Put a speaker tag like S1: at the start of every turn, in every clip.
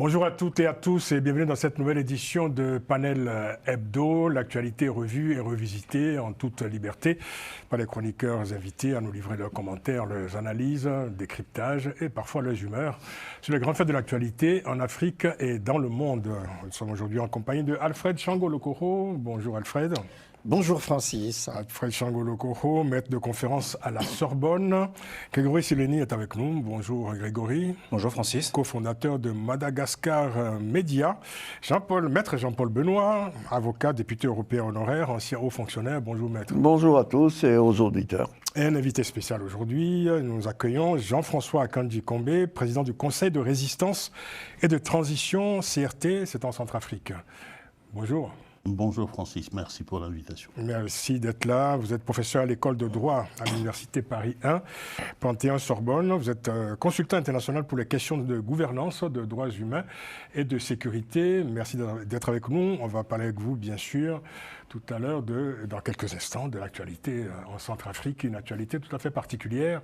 S1: Bonjour à toutes et à tous et bienvenue dans cette nouvelle édition de Panel Hebdo. L'actualité revue et revisitée en toute liberté par les chroniqueurs invités à nous livrer leurs commentaires, leurs analyses, décryptages et parfois leurs humeurs sur les grandes fêtes de l'actualité en Afrique et dans le monde. Nous sommes aujourd'hui en compagnie de Alfred Shango-Lokoro. Bonjour Alfred.
S2: Bonjour Francis.
S1: Alfred Shango-Lokoro, maître de conférence à la Sorbonne. Grégory Sileni est avec nous. Bonjour Grégory.
S3: Bonjour Francis.
S1: Co-fondateur de Madagascar Média. Maître Jean-Paul Benoît, avocat, député européen honoraire, ancien haut fonctionnaire. Bonjour maître.
S2: Bonjour à tous et aux auditeurs.
S1: Et un invité spécial aujourd'hui, nous accueillons Jean-François Akanji Kombe, président du Conseil de résistance et de transition CRT, c'est en Centrafrique. Bonjour.
S4: Bonjour Francis, merci pour l'invitation.
S1: Merci d'être là. Vous êtes professeur à l'école de droit à l'Université Paris 1, Panthéon-Sorbonne. Vous êtes consultant international pour les questions de gouvernance, de droits humains et de sécurité. Merci d'être avec nous. On va parler avec vous, bien sûr, tout à l'heure, dans quelques instants, de l'actualité en Centrafrique, une actualité tout à fait particulière.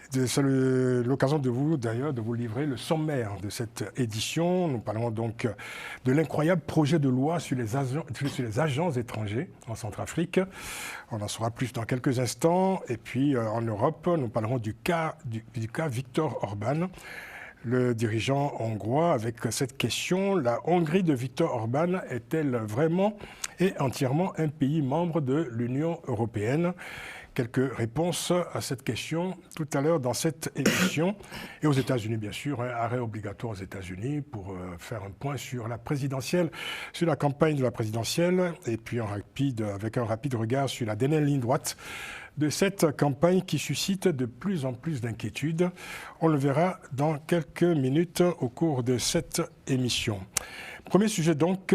S1: C'est l'occasion de vous livrer le sommaire de cette édition. Nous parlerons donc de l'incroyable projet de loi sur les agents étrangers en Centrafrique. On en saura plus dans quelques instants. Et puis en Europe, nous parlerons du cas Viktor Orban, le dirigeant hongrois, avec cette question: la Hongrie de Viktor Orban est-elle vraiment et entièrement un pays membre de l'Union européenne? Quelques réponses à cette question tout à l'heure dans cette émission. Et aux États-Unis, bien sûr, un arrêt obligatoire aux États-Unis pour faire un point sur la présidentielle, sur la campagne de la présidentielle, et puis avec un rapide regard sur la dernière ligne droite de cette campagne qui suscite de plus en plus d'inquiétudes. On le verra dans quelques minutes au cours de cette émission. Premier sujet donc,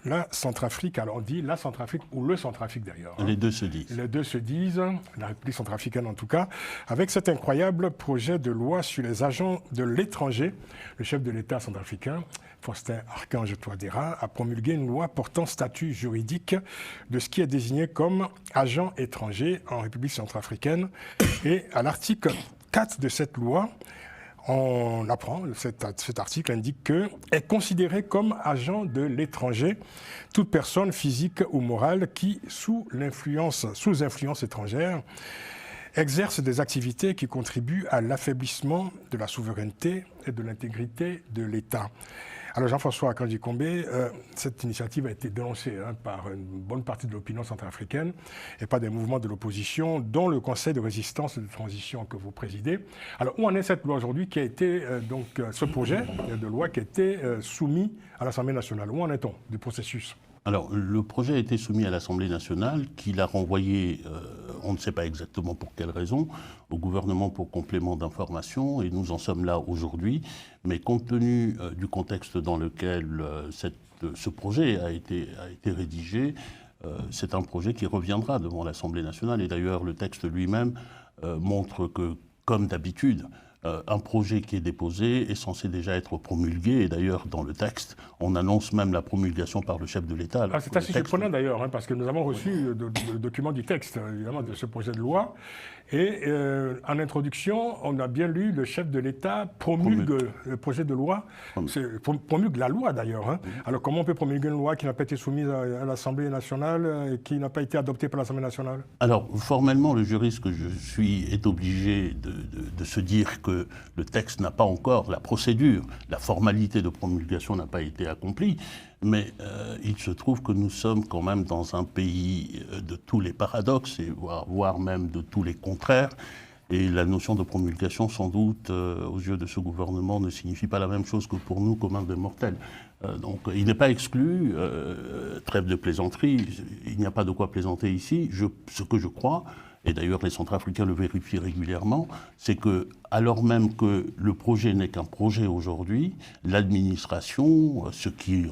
S1: la Centrafrique. Alors on dit la Centrafrique ou le Centrafrique d'ailleurs.
S4: Les deux se disent.
S1: Les deux se disent, la République centrafricaine en tout cas, avec cet incroyable projet de loi sur les agents de l'étranger. Le chef de l'État centrafricain, Faustin Archange Touadéra, a promulgué une loi portant statut juridique de ce qui est désigné comme agent étranger en République centrafricaine. Et à l'article 4 de cette loi, on apprend, cet article indique que est considéré comme agent de l'étranger toute personne physique ou morale qui, sous influence étrangère, exerce des activités qui contribuent à l'affaiblissement de la souveraineté et de l'intégrité de l'État. Alors Jean-François Akanji Kombe, cette initiative a été dénoncée par une bonne partie de l'opinion centrafricaine et par des mouvements de l'opposition, dont le Conseil de résistance et de transition que vous présidez. Alors où en est cette loi aujourd'hui qui a été, ce projet de loi qui a été soumis à l'Assemblée nationale? Où en est-on du processus?
S4: Alors, le projet a été soumis à l'Assemblée nationale, qui l'a renvoyé, on ne sait pas exactement pour quelle raison, au gouvernement pour complément d'information, et nous en sommes là aujourd'hui. Mais compte tenu du contexte dans lequel ce projet a été rédigé, c'est un projet qui reviendra devant l'Assemblée nationale. Et d'ailleurs, le texte lui-même montre que, comme d'habitude, un projet qui est déposé est censé déjà être promulgué. Et d'ailleurs, dans le texte, on annonce même la promulgation par le chef de l'État.
S1: C'est assez surprenant d'ailleurs, parce que nous avons reçu le document du texte, évidemment, de ce projet de loi. Et en introduction, on a bien lu le chef de l'État promulgue le projet de loi. Promulgue la loi d'ailleurs. Alors comment on peut promulguer une loi qui n'a pas été soumise à l'Assemblée nationale et qui n'a pas été adoptée par l'Assemblée nationale?
S4: Alors formellement, le juriste que je suis est obligé de se dire que le texte n'a pas encore, la procédure, la formalité de promulgation n'a pas été accomplie. Mais il se trouve que nous sommes quand même dans un pays de tous les paradoxes, et voire même de tous les contraires. Et la notion de promulgation, sans doute, aux yeux de ce gouvernement, ne signifie pas la même chose que pour nous, communs des mortels. Donc il n'est pas exclu, trêve de plaisanterie, il n'y a pas de quoi plaisanter ici. Ce que je crois, et d'ailleurs les Centrafricains le vérifient régulièrement, c'est que, alors même que le projet n'est qu'un projet aujourd'hui, l'administration, ce qui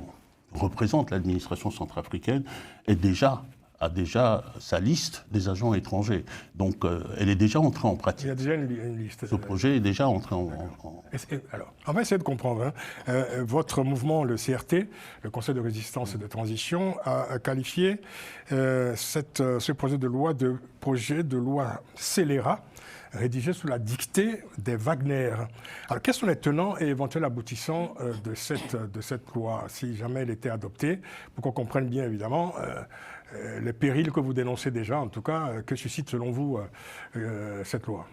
S4: représente l'administration centrafricaine, est déjà a déjà sa liste des agents étrangers. Donc, elle est déjà entrée en pratique.
S1: Il y a déjà une liste.
S4: Ce projet est déjà entré en...
S1: Alors, on va essayer de comprendre. Votre mouvement, le CRT, le Conseil de résistance et de transition, a qualifié ce projet de loi scélérat, rédigé sous la dictée des Wagner. Alors, quels sont les tenants et éventuels aboutissants de cette loi, si jamais elle était adoptée, pour qu'on comprenne bien, évidemment, les périls que vous dénoncez déjà, en tout cas, que suscite, selon vous, cette loi?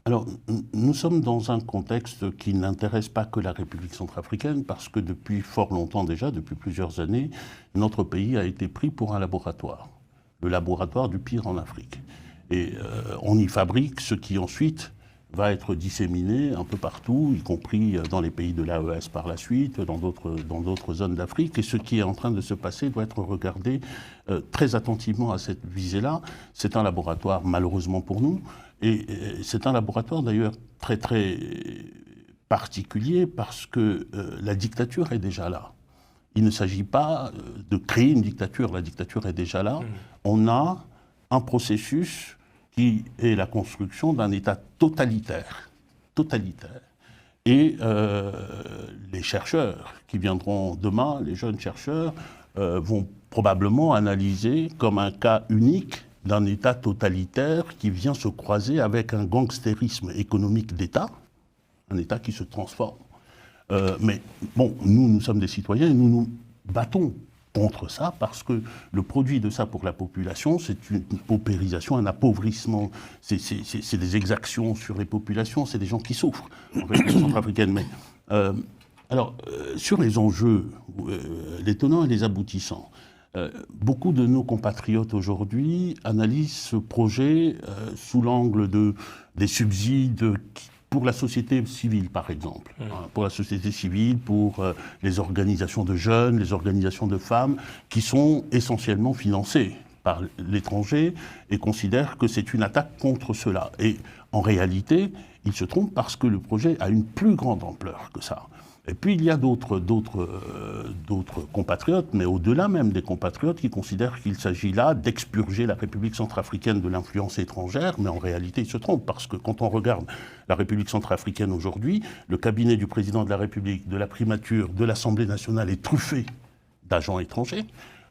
S4: Alors, nous sommes dans un contexte qui n'intéresse pas que la République centrafricaine, parce que depuis fort longtemps déjà, depuis plusieurs années, notre pays a été pris pour un laboratoire, le laboratoire du pire en Afrique. Et on y fabrique ce qui ensuite va être disséminé un peu partout, y compris dans les pays de l'AES par la suite, dans d'autres zones d'Afrique. Et ce qui est en train de se passer doit être regardé très attentivement à cette visée-là. C'est un laboratoire, malheureusement pour nous, et c'est un laboratoire d'ailleurs très très particulier parce que la dictature est déjà là. Il ne s'agit pas de créer une dictature, la dictature est déjà là. On a un processus qui est la construction d'un État totalitaire. Et les chercheurs qui viendront demain, les jeunes chercheurs, vont probablement analyser comme un cas unique d'un État totalitaire qui vient se croiser avec un gangstérisme économique d'État, un État qui se transforme. Mais bon, nous sommes des citoyens et nous nous battons contre ça, parce que le produit de ça pour la population, c'est une paupérisation, un appauvrissement, c'est des exactions sur les populations, c'est des gens qui souffrent en République centrafricaine. Mais, sur les enjeux, les tenants et les aboutissants, beaucoup de nos compatriotes aujourd'hui analysent ce projet sous l'angle des subsides pour la société civile, par exemple. Pour la société civile, pour les organisations de jeunes, les organisations de femmes, qui sont essentiellement financées par l'étranger et considèrent que c'est une attaque contre cela. Et en réalité, ils se trompent parce que le projet a une plus grande ampleur que ça. Et puis il y a d'autres compatriotes, mais au-delà même des compatriotes, qui considèrent qu'il s'agit là d'expurger la République centrafricaine de l'influence étrangère, mais en réalité ils se trompent, parce que quand on regarde la République centrafricaine aujourd'hui, le cabinet du président de la République, de la primature, de l'Assemblée nationale est truffé d'agents étrangers.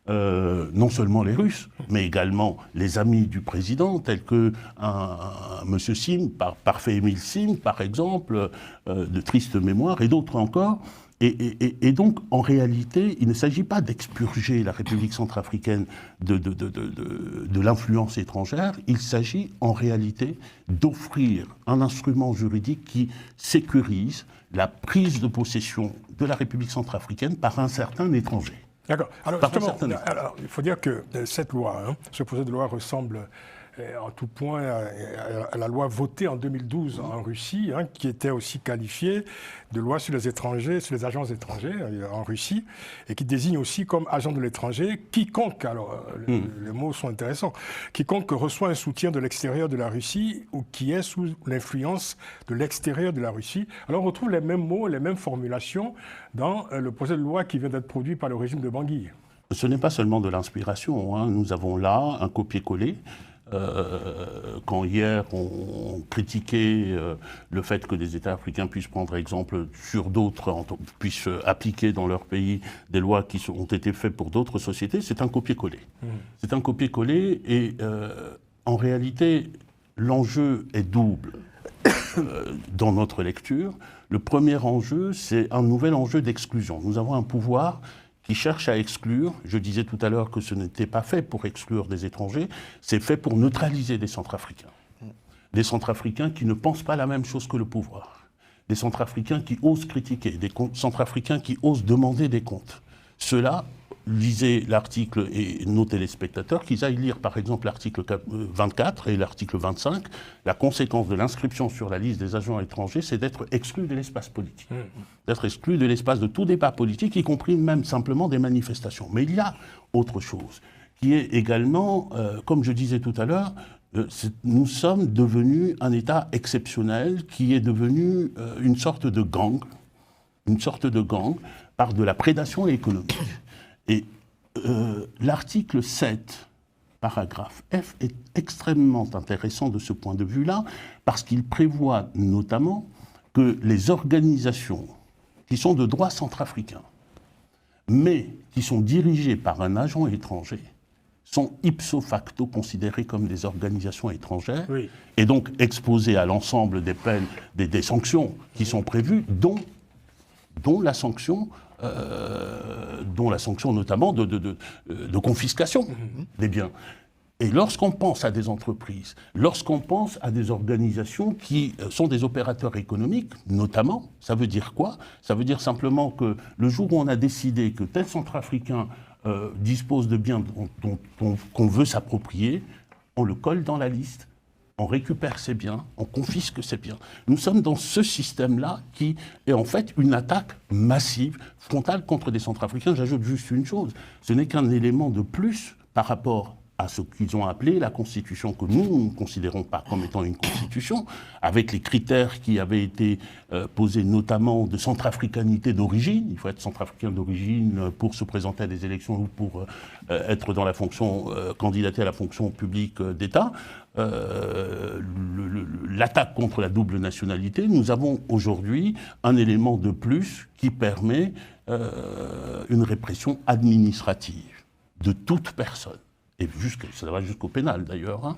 S4: Non seulement les Russes, mais également les amis du président, tels que M. Sim, Parfait Émile Sim, par exemple, de triste mémoire, et d'autres encore. Et donc, en réalité, il ne s'agit pas d'expurger la République centrafricaine de l'influence étrangère, il s'agit en réalité d'offrir un instrument juridique qui sécurise la prise de possession de la République centrafricaine par un certain étranger.
S1: D'accord. Alors, justement, il faut dire que cette loi, ce projet de loi ressemble en tout point à la loi votée en 2012 en Russie, qui était aussi qualifiée de loi sur les étrangers, sur les agents étrangers en Russie, et qui désigne aussi comme agent de l'étranger quiconque, alors les mots sont intéressants, quiconque reçoit un soutien de l'extérieur de la Russie ou qui est sous l'influence de l'extérieur de la Russie. Alors on retrouve les mêmes mots, les mêmes formulations dans le projet de loi qui vient d'être produit par le régime de Bangui.
S4: Ce n'est pas seulement de l'inspiration, nous avons là un copier-coller. Quand hier on critiquait le fait que des États africains puissent prendre exemple sur d'autres, puissent appliquer dans leur pays des lois qui ont été faites pour d'autres sociétés, c'est un copier-coller. C'est un copier-coller et en réalité l'enjeu est double dans notre lecture. Le premier enjeu, c'est un nouvel enjeu d'exclusion. Nous avons un pouvoir qui cherche à exclure. Je disais tout à l'heure que ce n'était pas fait pour exclure des étrangers, c'est fait pour neutraliser des Centrafricains. Des Centrafricains qui ne pensent pas la même chose que le pouvoir. Des Centrafricains qui osent critiquer, des Centrafricains qui osent demander des comptes. Cela, lisez l'article et nos téléspectateurs, qu'ils aillent lire par exemple l'article 24 et l'article 25. La conséquence de l'inscription sur la liste des agents étrangers, c'est d'être exclu de l'espace politique. D'être exclu de l'espace de tout débat politique, y compris même simplement des manifestations. Mais il y a autre chose, qui est également, comme je disais tout à l'heure, nous sommes devenus un État exceptionnel qui est devenu une sorte de gang par de la prédation économique. Et l'article 7, paragraphe F, est extrêmement intéressant de ce point de vue-là, parce qu'il prévoit notamment que les organisations qui sont de droit centrafricain, mais qui sont dirigées par un agent étranger, sont ipso facto considérées comme des organisations étrangères, oui, et donc exposées à l'ensemble des peines, des sanctions qui sont prévues, dont la sanction notamment de confiscation des biens. Et lorsqu'on pense à des entreprises, lorsqu'on pense à des organisations qui sont des opérateurs économiques, notamment, ça veut dire quoi? Ça veut dire simplement que le jour où on a décidé que tel Centrafricain dispose de biens qu'on veut s'approprier, on le colle dans la liste, on récupère ses biens, on confisque ses biens. Nous sommes dans ce système-là qui est en fait une attaque massive, frontale contre des Centrafricains. J'ajoute juste une chose, ce n'est qu'un élément de plus par rapport à ce qu'ils ont appelé la Constitution, que nous ne considérons pas comme étant une Constitution, avec les critères qui avaient été posés notamment de centrafricanité d'origine. Il faut être centrafricain d'origine pour se présenter à des élections ou pour être dans la fonction, candidater à la fonction publique d'État. L'attaque contre la double nationalité, nous avons aujourd'hui un élément de plus qui permet une répression administrative de toute personne. Et ça va jusqu'au pénal, d'ailleurs. Hein.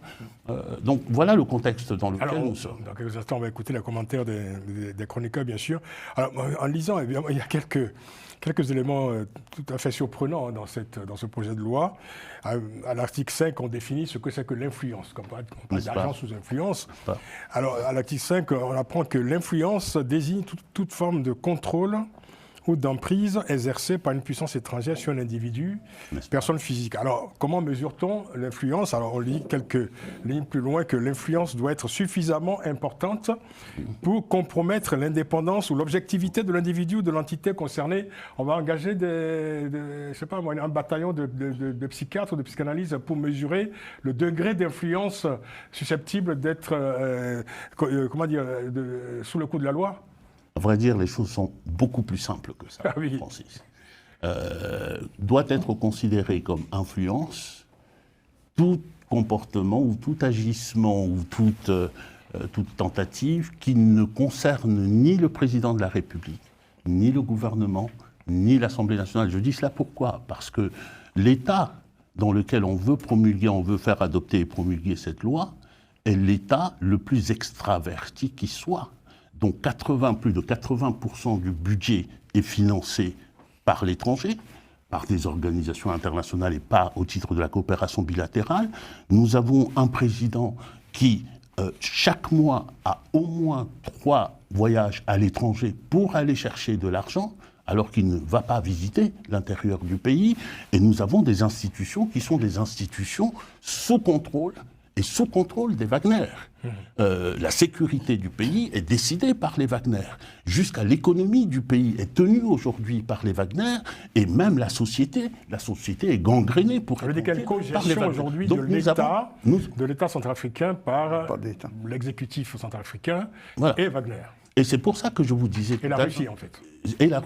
S4: Donc, voilà le contexte dans lequel nous sommes.
S1: Dans quelques instants, on va écouter les commentaires des chroniqueurs, bien sûr. Alors, en lisant, évidemment, il y a quelques éléments tout à fait surprenants dans ce projet de loi. À l'article 5, on définit ce que c'est que l'influence, comme on parle d'agent sous influence. Alors, à l'article 5, on apprend que l'influence désigne toute forme de contrôle ou d'emprise exercée par une puissance étrangère sur un individu, personne physique. Alors, comment mesure-t-on l'influence? Alors, on lit quelques lignes plus loin que l'influence doit être suffisamment importante pour compromettre l'indépendance ou l'objectivité de l'individu ou de l'entité concernée. On va engager un bataillon de psychiatres ou de psychanalystes pour mesurer le degré d'influence susceptible d'être, sous le coup de la loi.
S4: À vrai dire, les choses sont beaucoup plus simples que ça, oui. Francis. Doit être considéré comme influence tout comportement ou tout agissement ou toute tentative qui ne concerne ni le président de la République, ni le gouvernement, ni l'Assemblée nationale. Je dis cela pourquoi? Parce que l'État dans lequel on veut faire adopter et promulguer cette loi est l'État le plus extraverti qui soit. Donc plus de 80% du budget est financé par l'étranger, par des organisations internationales et pas au titre de la coopération bilatérale. Nous avons un président qui, chaque mois, a au moins 3 voyages à l'étranger pour aller chercher de l'argent, alors qu'il ne va pas visiter l'intérieur du pays. Et nous avons des institutions qui sont des institutions sous contrôle et sous contrôle des Wagner. La sécurité du pays est décidée par les Wagner. Jusqu'à l'économie du pays est tenue aujourd'hui par les Wagner, et même la société est gangrénée pour être
S1: par les Wagner. Aujourd'hui de l'État centrafricain par l'exécutif centrafricain et Wagner.
S4: Et c'est pour ça que je vous disais...
S1: Et la Russie, en fait.
S4: Et la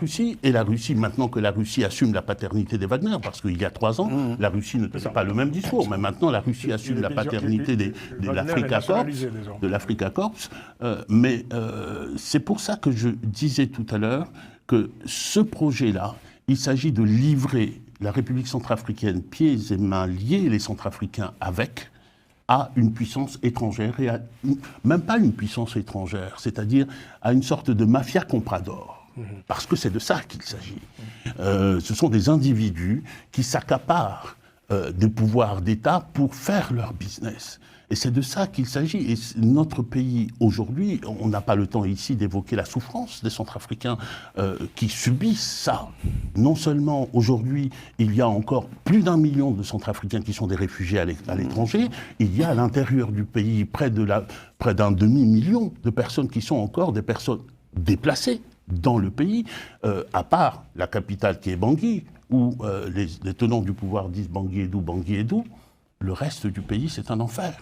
S4: Russie, maintenant que la Russie assume la paternité des Wagner, parce qu'il y a 3 ans, la Russie ne tenait pas le même discours, mais maintenant la Russie assume la paternité de l'Africa Corps. Mais c'est pour ça que je disais tout à l'heure que ce projet-là, il s'agit de livrer la République centrafricaine pieds et mains liés, les Centrafricains avec, à une puissance étrangère, et même pas une puissance étrangère, c'est-à-dire à une sorte de mafia comprador. Parce que c'est de ça qu'il s'agit. Ce sont des individus qui s'accaparent des pouvoirs d'État pour faire leur business. Et c'est de ça qu'il s'agit. Et notre pays, aujourd'hui, on n'a pas le temps ici d'évoquer la souffrance des Centrafricains qui subissent ça. Non seulement, aujourd'hui, il y a encore plus d'1 million de Centrafricains qui sont des réfugiés à l'étranger, il y a à l'intérieur du pays près d'un demi-million de personnes qui sont encore des personnes déplacées dans le pays, à part la capitale qui est Bangui, où les tenants du pouvoir disent Bangui est doux, le reste du pays, c'est un enfer.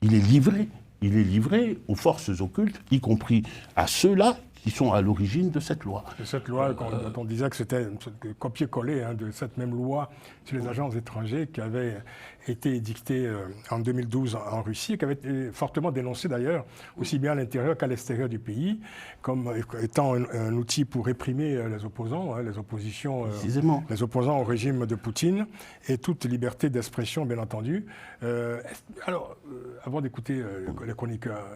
S4: Il est livré aux forces occultes, y compris à ceux-là qui sont à l'origine de cette loi.
S1: De cette loi, dont on disait que c'était copier-coller de cette même loi sur les agents étrangers qui avait été édictée en 2012 en Russie, et qui avait été fortement dénoncée d'ailleurs, aussi bien à l'intérieur qu'à l'extérieur du pays, comme étant un outil pour réprimer les opposants, les oppositions, les opposants au régime de Poutine, et toute liberté d'expression, bien entendu. Alors, avant d'écouter les chroniqueurs,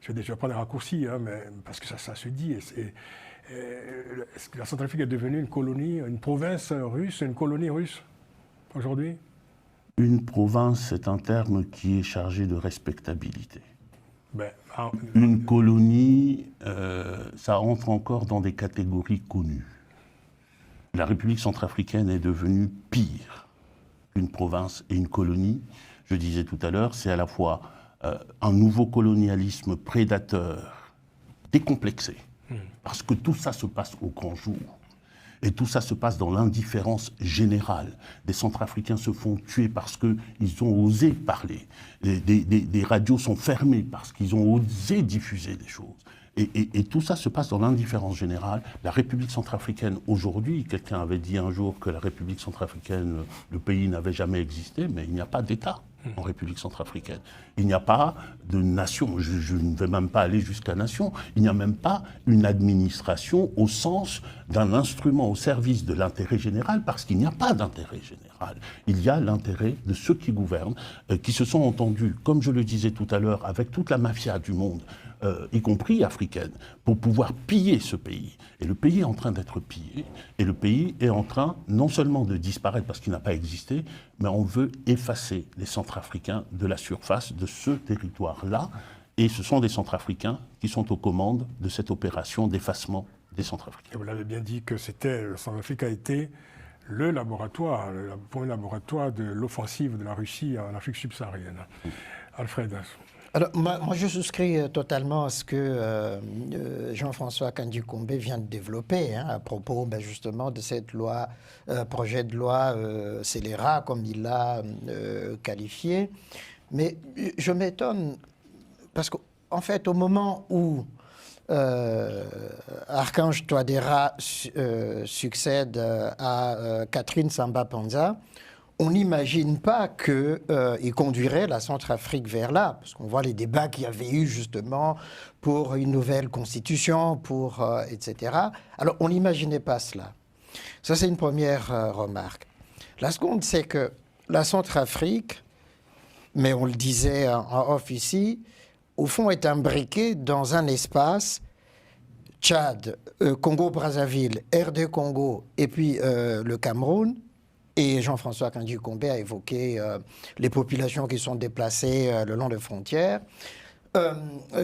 S1: je vais prendre un raccourci, mais, parce que ça se dit. Est-ce que la Centrafrique est devenue une colonie, une province russe, une colonie russe aujourd'hui?
S4: Une province, c'est un terme qui est chargé de respectabilité. Une colonie, ça entre encore dans des catégories connues. La République centrafricaine est devenue pire qu'une province et une colonie. Je disais tout à l'heure, c'est à la fois un nouveau colonialisme prédateur, décomplexé, parce que tout ça se passe au grand jour. Et tout ça se passe dans l'indifférence générale. Des Centrafricains se font tuer parce qu'ils ont osé parler. Des radios sont fermées parce qu'ils ont osé diffuser des choses. Et tout ça se passe dans l'indifférence générale. La République centrafricaine, aujourd'hui, quelqu'un avait dit un jour que la République centrafricaine, le pays n'avait jamais existé, mais il n'y a pas d'État en République centrafricaine. Il n'y a pas de nation, je ne vais même pas aller jusqu'à nation, il n'y a même pas une administration au sens d'un instrument au service de l'intérêt général, parce qu'il n'y a pas d'intérêt général. Il y a l'intérêt de ceux qui gouvernent, qui se sont entendus, comme je le disais tout à l'heure, avec toute la mafia du monde, y compris africaine, pour pouvoir piller ce pays. Et le pays est en train d'être pillé, et le pays est en train non seulement de disparaître parce qu'il n'a pas existé, mais on veut effacer les Centrafricains de la surface de ce territoire-là, et ce sont des Centrafricains qui sont aux commandes de cette opération d'effacement des Centrafricains.
S1: Et vous l'avez bien dit que le Centrafrique a été le laboratoire, le premier laboratoire de l'offensive de la Russie en Afrique subsaharienne. Alfred.
S2: Alors, moi, je souscris totalement à ce que Jean-François Kandji-Kombé vient de développer à propos justement de cette loi, projet de loi scélérat, comme il l'a qualifié. Mais je m'étonne, parce qu'en fait, au moment où Archange Touadéra succède à Catherine Samba-Panza, on n'imagine pas qu'il conduirait la Centrafrique vers là, parce qu'on voit les débats qu'il y avait eu justement pour une nouvelle constitution, etc. Alors, on n'imaginait pas cela. Ça, c'est une première remarque. La seconde, c'est que la Centrafrique, mais on le disait en off ici, au fond est imbriquée dans un espace Tchad, Congo-Brazzaville, RD Congo et puis le Cameroun. Et Jean-François Kandji-Kombé a évoqué les populations qui sont déplacées le long des frontières,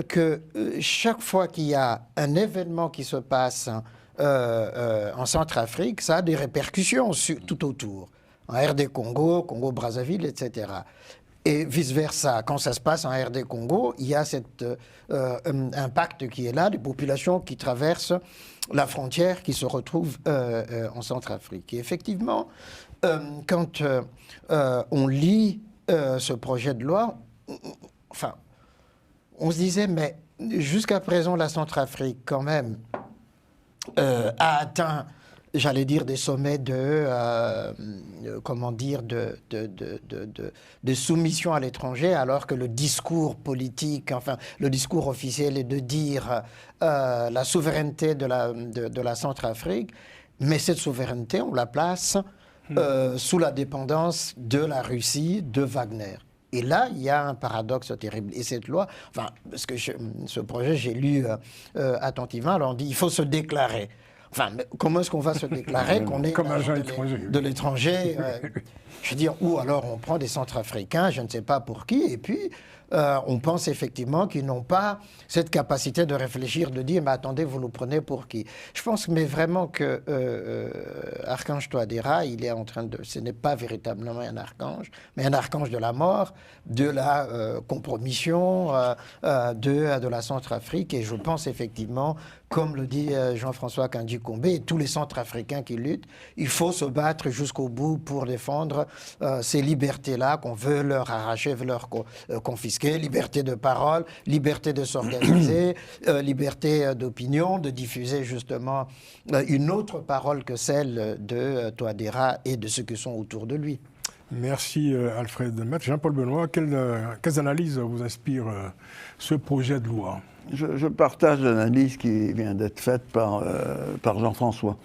S2: que chaque fois qu'il y a un événement qui se passe en Centrafrique, ça a des répercussions tout autour. En RD Congo, Congo-Brazzaville, etc. Et vice-versa, quand ça se passe en RD Congo, il y a cet impact qui est là, des populations qui traversent la frontière, qui se retrouvent en Centrafrique. Et effectivement, quand on lit ce projet de loi, on se disait, mais jusqu'à présent, la Centrafrique, quand même, a atteint, j'allais dire, des sommets de soumission à l'étranger, alors que le discours politique, le discours officiel est de dire la souveraineté de la Centrafrique, mais cette souveraineté, on la place sous la dépendance de la Russie, de Wagner. Et là, il y a un paradoxe terrible. Et cette loi, parce que ce projet, j'ai lu attentivement, alors on dit il faut se déclarer. Comment est-ce qu'on va se déclarer qu'on est
S1: comme agent étranger
S2: de l'étranger Je veux dire, ou alors on prend des Centrafricains, je ne sais pas pour qui, et puis on pense effectivement qu'ils n'ont pas cette capacité de réfléchir, de dire, mais attendez, vous nous prenez pour qui? Je pense mais vraiment que Archange Touadéra, il est en train de... Ce n'est pas véritablement un archange, mais un archange de la mort, de la compromission de la Centrafrique, et je pense effectivement, comme le dit Jean-François Kandji-Kombé, et tous les Centrafricains qui luttent, il faut se battre jusqu'au bout pour défendre ces libertés-là qu'on veut leur arracher, veut leur confisquer, liberté de parole, liberté de s'organiser, liberté d'opinion, de diffuser justement une autre parole que celle de Touadéra et de ceux qui sont autour de lui.
S1: Merci Alfred Maître. Jean-Paul Benoît, quelles analyses vous inspire ce projet de loi?
S3: Je partage l'analyse qui vient d'être faite par Jean-François.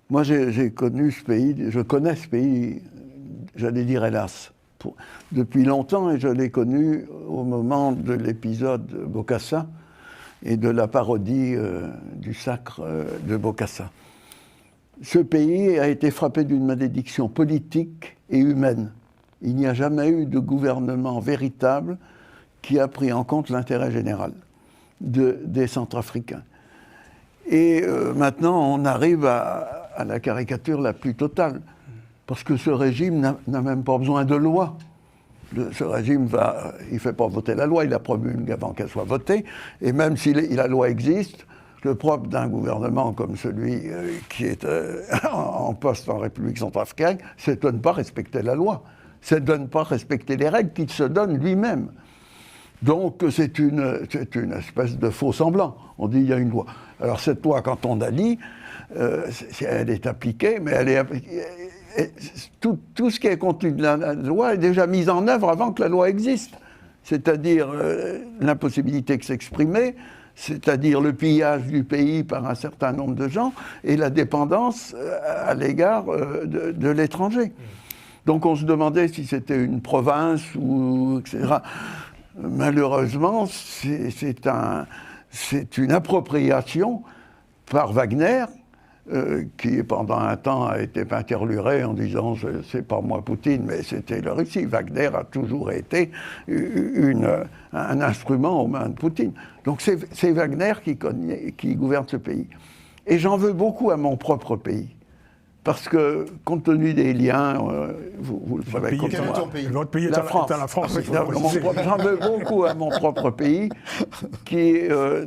S3: Moi, j'ai connu ce pays, je connais ce pays, j'allais dire hélas, depuis longtemps, et je l'ai connu au moment de l'épisode Bokassa et de la parodie du sacre de Bokassa. Ce pays a été frappé d'une malédiction politique et humaine. Il n'y a jamais eu de gouvernement véritable qui a pris en compte l'intérêt général des Centrafricains. Et maintenant, on arrive à la caricature la plus totale, parce que ce régime n'a même pas besoin de loi. Ce régime il ne fait pas voter la loi, il la promulgue avant qu'elle soit votée, et même si la loi existe, le propre d'un gouvernement comme celui qui est en poste en République centrafricaine, c'est de ne pas respecter la loi, c'est de ne pas respecter les règles qu'il se donne lui-même. Donc c'est une espèce de faux semblant. On dit il y a une loi. Alors cette loi, quand on la lit, elle est appliquée, mais elle est appliquée. Tout ce qui est contenu de la loi est déjà mis en œuvre avant que la loi existe. C'est-à-dire l'impossibilité de s'exprimer, c'est-à-dire le pillage du pays par un certain nombre de gens et la dépendance à l'égard de l'étranger. Donc on se demandait si c'était une province ou etc. Malheureusement, c'est une appropriation par Wagner qui pendant un temps a été peinturluré en disant c'est pas moi Poutine, mais c'était la Russie. Wagner a toujours été un instrument aux mains de Poutine. Donc c'est Wagner qui gouverne ce pays. Et j'en veux beaucoup à mon propre pays. Parce que, compte tenu des liens, vous le savez comme moi,
S1: votre pays est à la France.
S3: J'en veux beaucoup à mon propre pays, qui ne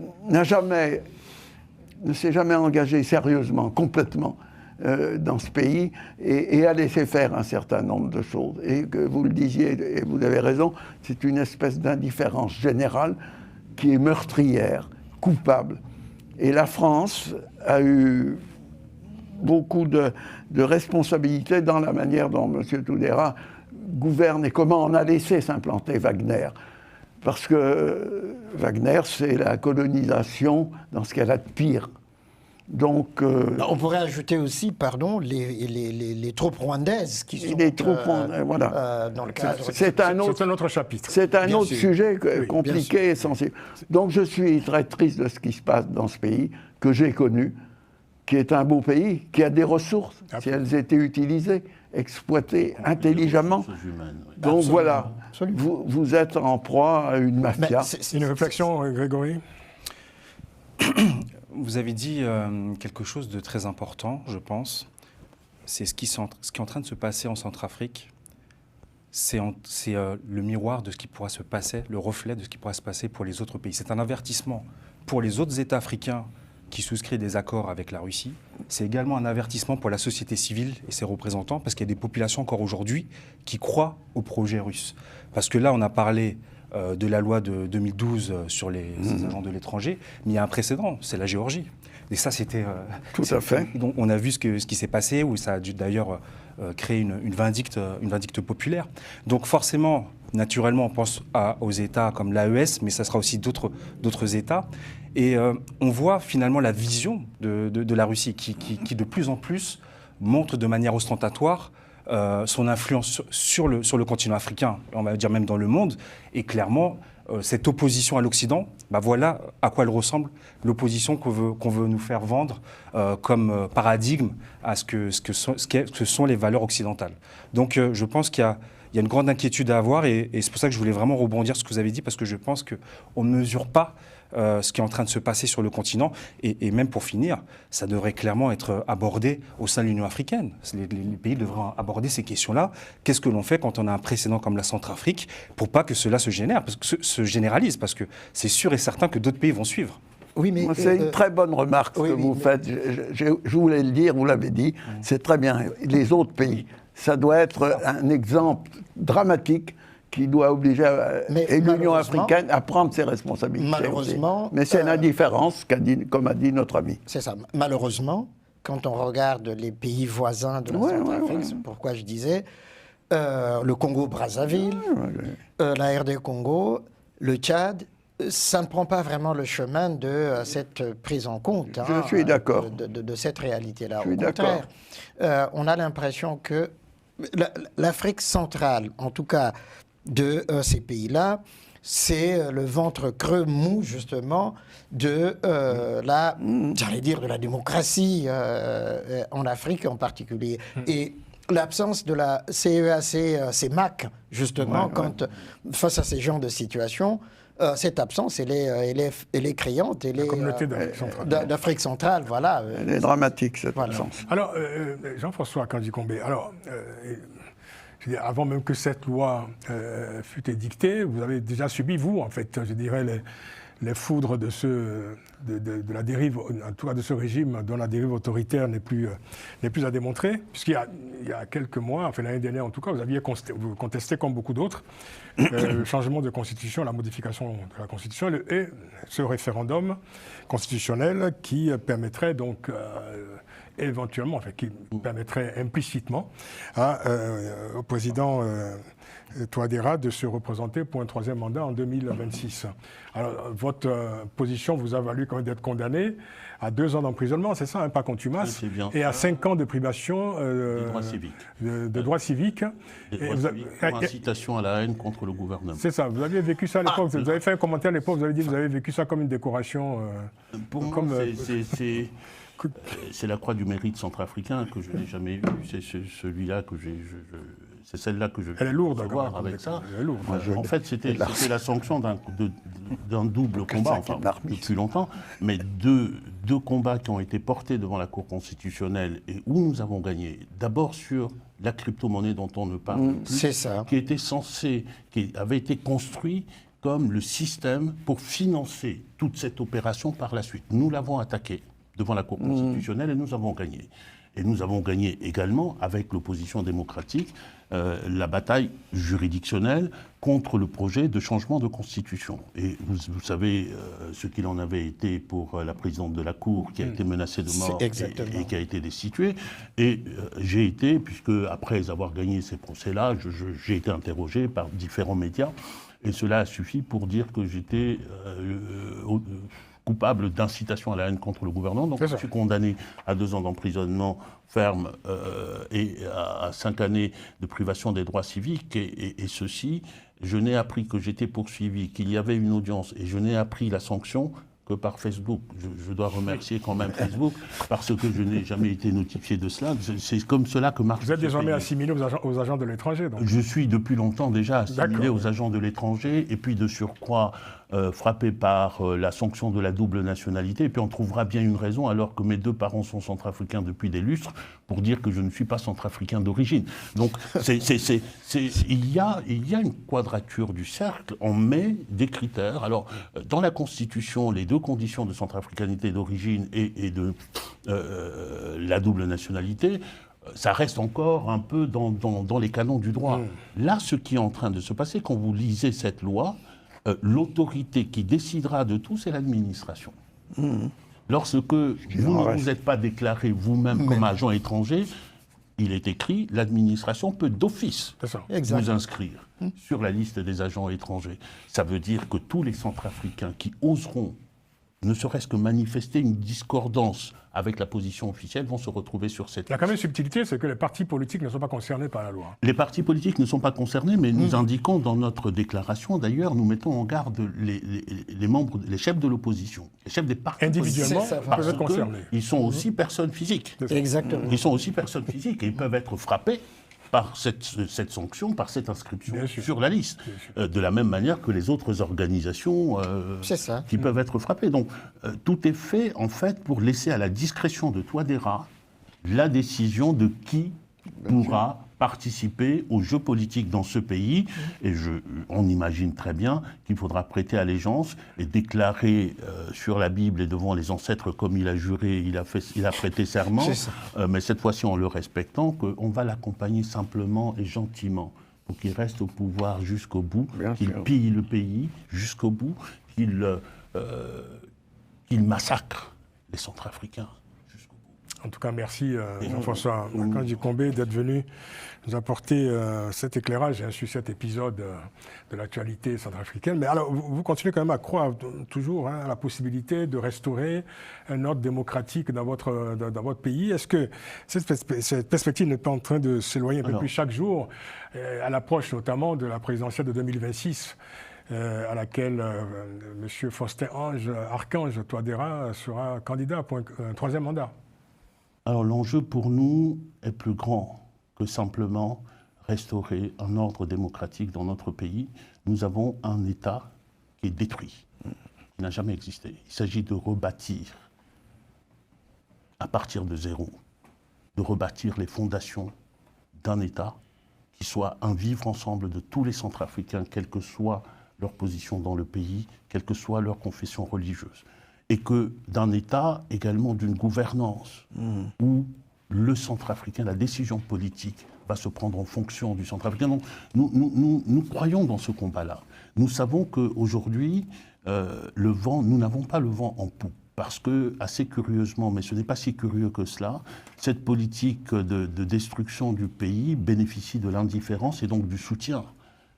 S3: s'est jamais engagé sérieusement, complètement, dans ce pays, et a laissé faire un certain nombre de choses. Et que vous le disiez, et vous avez raison, c'est une espèce d'indifférence générale qui est meurtrière, coupable. Et la France a eu beaucoup de responsabilités dans la manière dont M. Touadéra gouverne et comment on a laissé s'implanter Wagner. Parce que Wagner, c'est la colonisation dans ce qu'elle a de pire. Donc,
S2: on pourrait ajouter aussi, pardon, les troupes rwandaises qui sont
S3: voilà.
S2: dans le cadre...
S1: C'est un autre chapitre.
S3: C'est un autre sujet compliqué et sensible. Donc je suis très triste de ce qui se passe dans ce pays, que j'ai connu, qui est un beau pays, qui a des ressources, si elles étaient utilisées, exploitées intelligemment. Donc voilà, vous êtes en proie à une mafia.
S1: C'est une réflexion, Grégory?
S5: Vous avez dit quelque chose de très important, je pense. C'est ce qui est en train de se passer en Centrafrique. C'est le miroir de ce qui pourra se passer, le reflet de ce qui pourra se passer pour les autres pays. C'est un avertissement pour les autres États africains qui souscrit des accords avec la Russie. C'est également un avertissement pour la société civile et ses représentants, parce qu'il y a des populations encore aujourd'hui qui croient au projet russe. Parce que là, on a parlé de la loi de 2012 sur les agents de l'étranger, mais il y a un précédent, c'est la Géorgie. Et ça, c'était...
S3: Tout à fait.
S5: Donc, on a vu ce qui s'est passé, où ça a dû d'ailleurs créer une vindicte populaire. Donc forcément, naturellement, on pense aux États comme l'AES, mais ça sera aussi d'autres États. Et on voit finalement la vision de la Russie qui de plus en plus montre de manière ostentatoire son influence sur le continent africain, on va dire même dans le monde. Et clairement, cette opposition à l'Occident, voilà à quoi elle ressemble, l'opposition qu'on veut nous faire vendre comme paradigme à ce que sont les valeurs occidentales. Donc je pense qu'il y a une grande inquiétude à avoir, et c'est pour ça que je voulais vraiment rebondir sur ce que vous avez dit, parce que je pense qu'on ne mesure pas ce qui est en train de se passer sur le continent. Et même pour finir, ça devrait clairement être abordé au sein de l'Union africaine. Les pays devraient aborder ces questions-là. Qu'est-ce que l'on fait quand on a un précédent comme la Centrafrique pour pas que cela se généralise, parce que c'est sûr et certain que d'autres pays vont suivre.
S2: Oui, mais
S3: c'est une très bonne remarque que vous faites. Je voulais le dire, vous l'avez dit, c'est très bien. Les autres pays, ça doit être un exemple dramatique qui doit obliger et l'Union africaine à prendre ses responsabilités.
S2: Malheureusement,
S3: aussi. Mais c'est l'indifférence, comme a dit notre ami.
S2: C'est ça. Malheureusement, quand on regarde les pays voisins de la Centrafrique, c'est pourquoi je disais le Congo-Brazzaville, la RD Congo, le Tchad, ça ne prend pas vraiment le chemin de cette prise en compte.
S3: Je suis d'accord.
S2: De cette réalité-là.
S3: Je suis
S2: Au contraire, on a l'impression que l'Afrique centrale, en tout cas de ces pays-là, c'est le ventre creux mou, justement, de j'allais dire, de la démocratie en Afrique en particulier. Et l'absence de la CEAC, CEMAC, justement, face à ces genres de situations, cette absence, elle est criante.
S1: La communauté d'Afrique centrale.
S2: D'Afrique centrale, voilà.
S3: Elle est dramatique, cette absence.
S1: Alors, Jean-François Kandji-Combé, alors, je veux dire, avant même que cette loi fût édictée, vous avez déjà subi, vous, en fait, je dirais, les foudres de la dérive, en tout cas de ce régime dont la dérive autoritaire n'est plus à démontrer, puisqu'il y a quelques mois, enfin l'année dernière en tout cas, vous contesté comme beaucoup d'autres le changement de constitution, la modification de la constitution et ce référendum constitutionnel qui permettrait donc éventuellement, enfin qui permettrait implicitement au président Touadéra de se représenter pour un troisième mandat en 2026. Alors, votre position vous a valu quand même d'être condamné à 2 ans d'emprisonnement, c'est ça, pas contumace, et à 5 ans de privation
S4: de droits civiques.
S1: De droits civiques.
S4: Pour incitation à la haine contre le gouvernement.
S1: C'est ça, vous aviez vécu ça à l'époque, vous avez fait un commentaire à l'époque, vous avez dit que vous avez vécu ça comme une décoration.
S4: Pour moi, c'est la croix du mérite centrafricain que je n'ai jamais eue, c'est celui-là que c'est celle-là que je
S1: Elle est lourde,
S4: voir avec ça.
S1: Elle est lourde.
S4: En fait, c'était la sanction d'un double combat, enfin, depuis longtemps, mais deux combats qui ont été portés devant la Cour constitutionnelle et où nous avons gagné. D'abord sur la crypto-monnaie dont on ne parle plus,
S2: c'est ça.
S4: qui avait été construit comme le système pour financer toute cette opération par la suite. Nous l'avons attaqué devant la Cour constitutionnelle et nous avons gagné. Et nous avons gagné également, avec l'opposition démocratique, la bataille juridictionnelle contre le projet de changement de constitution. Et vous savez ce qu'il en avait été pour la présidente de la Cour, qui a été menacée de mort et qui a été destituée. Et j'ai été, puisque après avoir gagné ces procès-là, j'ai été interrogé par différents médias, et cela a suffi pour dire que j'étais coupable d'incitation à la haine contre le gouvernement. Donc je suis condamné à 2 ans d'emprisonnement ferme et à 5 années de privation des droits civiques. Et ceci, je n'ai appris que j'étais poursuivi, qu'il y avait une audience, et je n'ai appris la sanction que par Facebook. Je dois remercier quand même Facebook, parce que je n'ai jamais été notifié de cela. C'est comme cela que marche.
S1: Vous êtes désormais assimilé aux agents de l'étranger, donc.
S4: Je suis depuis longtemps déjà assimilé aux agents de l'étranger, et puis de surcroît frappé par la sanction de la double nationalité. Et puis on trouvera bien une raison, alors que mes 2 parents sont centrafricains depuis des lustres, pour dire que je ne suis pas centrafricain d'origine. Donc il y a une quadrature du cercle. On met des critères. Alors dans la Constitution, les 2 conditions de centrafricanité d'origine et de la double nationalité, ça reste encore un peu dans les canons du droit. Là, ce qui est en train de se passer, quand vous lisez cette loi, l'autorité qui décidera de tout, c'est l'administration. Lorsque vous ne vous êtes pas déclaré vous-même comme agent étranger, il est écrit, l'administration peut d'office vous inscrire sur la liste des agents étrangers. Ça veut dire que tous les Centrafricains qui oseront ne serait-ce que manifester une discordance avec la position officielle vont se retrouver sur cette liste.
S1: Il y a quand même une subtilité, c'est que les partis politiques ne sont pas concernés par la loi.
S4: Les partis politiques ne sont pas concernés, mais nous indiquons dans notre déclaration, d'ailleurs, nous mettons en garde les membres, les chefs de l'opposition, les chefs des partis
S1: individuellement, peuvent être concernés.
S4: Ils sont aussi personnes physiques.
S2: Exactement.
S4: Ils sont aussi personnes physiques et ils peuvent être frappés par cette sanction, par cette inscription sur la liste, de la même manière que les autres organisations qui peuvent être frappées. Donc tout est fait en fait pour laisser à la discrétion de Touadéra la décision de qui pourra participer aux jeux politiques dans ce pays. Et on imagine très bien qu'il faudra prêter allégeance et déclarer sur la Bible et devant les ancêtres comme il a juré, il a prêté serment, mais cette fois-ci en le respectant, qu'on va l'accompagner simplement et gentiment pour qu'il reste au pouvoir jusqu'au bout, qu'il pille le pays jusqu'au bout, qu'il massacre les Centrafricains.
S1: En tout cas, merci Jean-François Makanji-Combé d'être venu nous apporter cet éclairage sur cet épisode de l'actualité centrafricaine. Mais alors, vous continuez quand même à croire toujours à la possibilité de restaurer un ordre démocratique dans votre pays. Est-ce que cette perspective n'est pas en train de s'éloigner un peu plus chaque jour, à l'approche notamment de la présidentielle de 2026 à laquelle M. Faustin Archange Touadéra sera candidat pour un troisième mandat?
S4: Alors l'enjeu pour nous est plus grand que simplement restaurer un ordre démocratique dans notre pays. Nous avons un État qui est détruit, qui n'a jamais existé. Il s'agit de rebâtir à partir de zéro, de rebâtir les fondations d'un État qui soit un vivre ensemble de tous les Centrafricains, quelle que soit leur position dans le pays, quelle que soit leur confession religieuse. Et que d'un État, également d'une gouvernance, où le Centrafricain, la décision politique, va se prendre en fonction du Centrafricain. Donc, nous croyons dans ce combat-là. Nous savons qu'aujourd'hui, nous n'avons pas le vent en poupe. Parce que, assez curieusement, mais ce n'est pas si curieux que cela, cette politique de destruction du pays bénéficie de l'indifférence et donc du soutien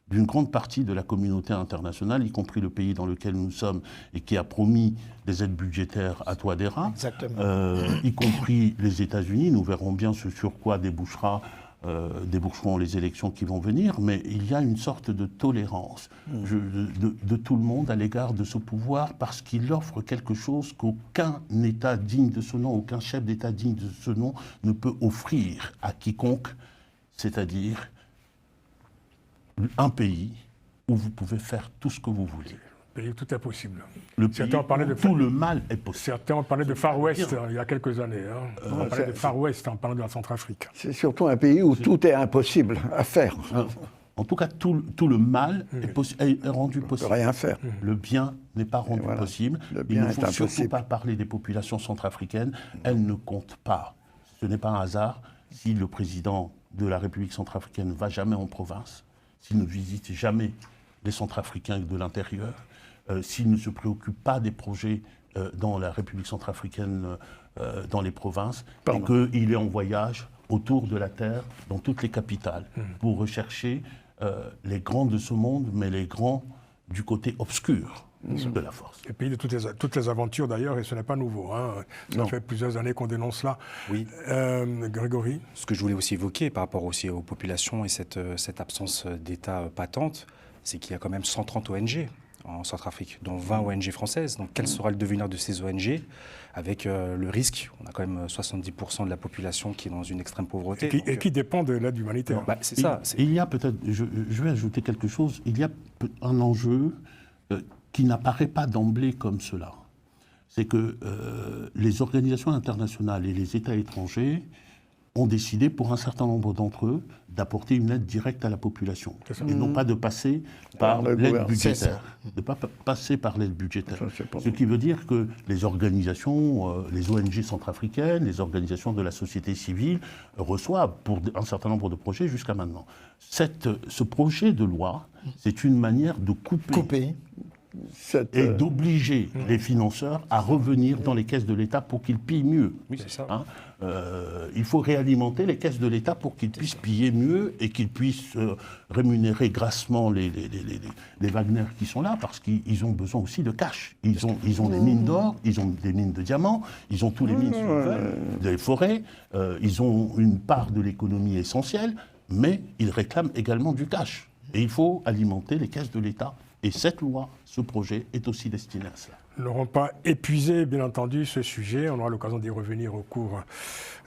S4: d'une grande partie de la communauté internationale, y compris le pays dans lequel nous sommes et qui a promis des aides budgétaires à Touadéra, y compris les États-Unis. Nous verrons bien ce sur quoi déboucheront les élections qui vont venir, mais il y a une sorte de tolérance de tout le monde à l'égard de ce pouvoir parce qu'il offre quelque chose qu'aucun État digne de ce nom, aucun chef d'État digne de ce nom ne peut offrir à quiconque, c'est-à-dire un pays où vous pouvez faire tout ce que vous voulez.
S1: Le pays où tout est possible.
S4: Le pays où tout le mal est possible.
S1: Certains ont parlé de Far West il y a quelques années. On parlait de Far West en parlant de la Centrafrique.
S3: C'est surtout un pays où tout est impossible à faire.
S4: En tout cas, tout le mal est rendu possible.
S3: On ne peut rien faire.
S4: Le bien n'est pas rendu possible. Il ne faut surtout pas parler des populations centrafricaines. Elles ne comptent pas. Ce n'est pas un hasard si le président de la République centrafricaine ne va jamais en province, s'il ne visite jamais les Centrafricains de l'intérieur, s'il ne se préoccupe pas des projets dans la République centrafricaine, dans les provinces, et qu'il est en voyage autour de la Terre, dans toutes les capitales, pour rechercher les grands de ce monde, mais les grands du côté obscur de la force.
S1: Le pays de toutes les aventures d'ailleurs, et ce n'est pas nouveau. Ça fait plusieurs années qu'on dénonce cela.
S5: Oui.
S1: Grégory?
S5: Ce que je voulais aussi évoquer par rapport aussi aux populations et cette absence d'État patente, c'est qu'il y a quand même 130 ONG en Centrafrique, dont 20 ONG françaises. Donc quel sera le devenir de ces ONG avec le risque? On a quand même 70% de la population qui est dans une extrême pauvreté.
S1: Et qui dépend de l'aide humanitaire.
S5: C'est ça.
S4: Il y a peut-être, je vais ajouter quelque chose, il y a un enjeu qui n'apparaît pas d'emblée comme cela. C'est que les organisations internationales et les États étrangers ont décidé, pour un certain nombre d'entre eux, d'apporter une aide directe à la population. Et non pas de passer par l'aide budgétaire. De ne pas passer par l'aide budgétaire. Ce qui veut dire que les organisations, les ONG centrafricaines, les organisations de la société civile reçoivent pour un certain nombre de projets jusqu'à maintenant. Ce projet de loi, c'est une manière de couper. Et d'obliger les financeurs à revenir dans les caisses de l'État pour qu'ils pillent mieux.
S5: Oui, c'est ça.
S4: Il faut réalimenter les caisses de l'État pour qu'ils puissent piller mieux et qu'ils puissent rémunérer grassement les Wagner qui sont là, parce qu'ils ont besoin aussi de cash. Ils ont des mines d'or, ils ont des mines de diamants, ils ont tous les mines des forêts, ils ont une part de l'économie essentielle, mais ils réclament également du cash. Et il faut alimenter les caisses de l'État. Et cette loi, ce projet, est aussi destiné à cela.
S1: Nous n'aurons pas épuisé, bien entendu, ce sujet. On aura l'occasion d'y revenir au cours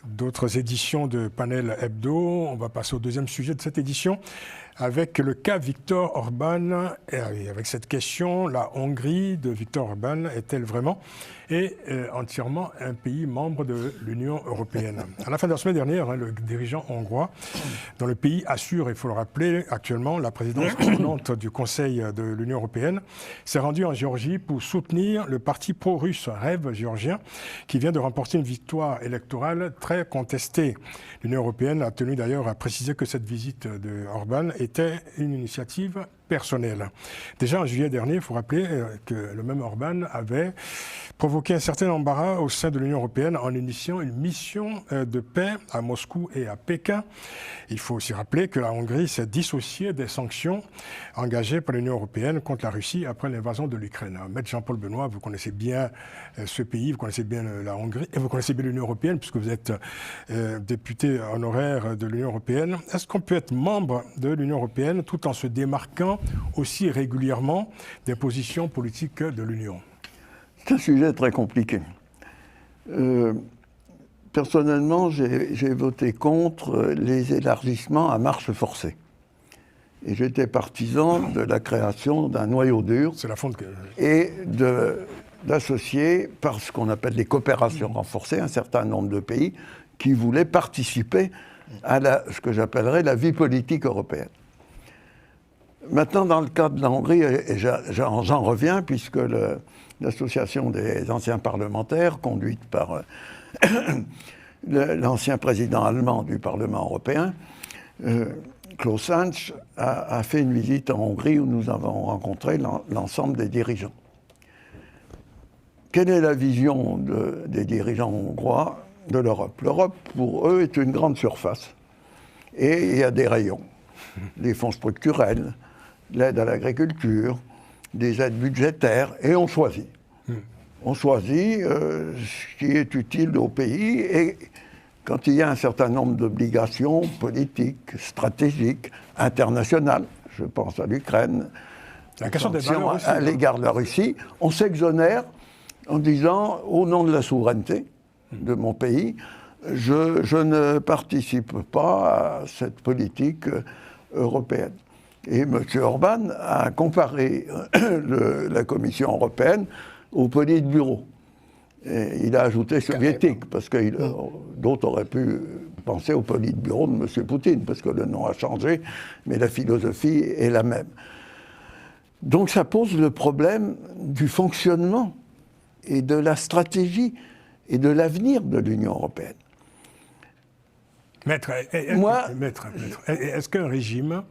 S1: d'autres éditions de Panel Hebdo. On va passer au deuxième sujet de cette édition. avec le cas Viktor Orban. Et avec cette question, la Hongrie de Viktor Orban est-elle vraiment et entièrement un pays membre de l'Union européenne? À la fin de la semaine dernière, le dirigeant hongrois, dont le pays assure, il faut le rappeler, actuellement la présidence tournante du Conseil de l'Union européenne, s'est rendu en Géorgie pour soutenir le parti pro-russe Rêve géorgien, qui vient de remporter une victoire électorale très contestée. L'Union européenne a tenu d'ailleurs à préciser que cette visite de Orban était une initiative personnelle. Déjà en juillet dernier, il faut rappeler que le même Orban avait provoqué un certain embarras au sein de l'Union européenne en initiant une mission de paix à Moscou et à Pékin. Il faut aussi rappeler que la Hongrie s'est dissociée des sanctions engagées par l'Union européenne contre la Russie après l'invasion de l'Ukraine. Maître Jean-Paul Benoît, vous connaissez bien ce pays, vous connaissez bien la Hongrie et vous connaissez bien l'Union européenne puisque vous êtes député honoraire de l'Union européenne. Est-ce qu'on peut être membre de l'Union européenne tout en se démarquant aussi régulièrement des positions politiques de l'Union?
S3: C'est un sujet très compliqué. Personnellement, j'ai voté contre les élargissements à marche forcée. Et j'étais partisan de la création d'un noyau dur et d'associer, par ce qu'on appelle les coopérations renforcées, un certain nombre de pays qui voulaient participer à ce que j'appellerais la vie politique européenne. Maintenant, dans le cas de la Hongrie, et j'en reviens, puisque l'association des anciens parlementaires, conduite par l'ancien président allemand du Parlement européen, Klaus Hansch, a fait une visite en Hongrie où nous avons rencontré l'ensemble des dirigeants. Quelle est la vision des dirigeants hongrois de l'Europe? L'Europe, pour eux, est une grande surface. Et il y a des rayons, des fonds structurels, l'aide à l'agriculture, des aides budgétaires, et on choisit. On choisit ce qui est utile au pays, et quand il y a un certain nombre d'obligations politiques, stratégiques, internationales, je pense à l'Ukraine,
S1: la question des valeurs aussi,
S3: à l'égard de la Russie, on s'exonère en disant, au nom de la souveraineté de mon pays, je ne participe pas à cette politique européenne. Et M. Orban a comparé la Commission européenne au Politburo. Et il a ajouté soviétique, parce que d'autres auraient pu penser au Politburo de M. Poutine, parce que le nom a changé, mais la philosophie est la même. Donc ça pose le problème du fonctionnement et de la stratégie et de l'avenir de l'Union européenne.
S1: Maître, est-ce qu'un régime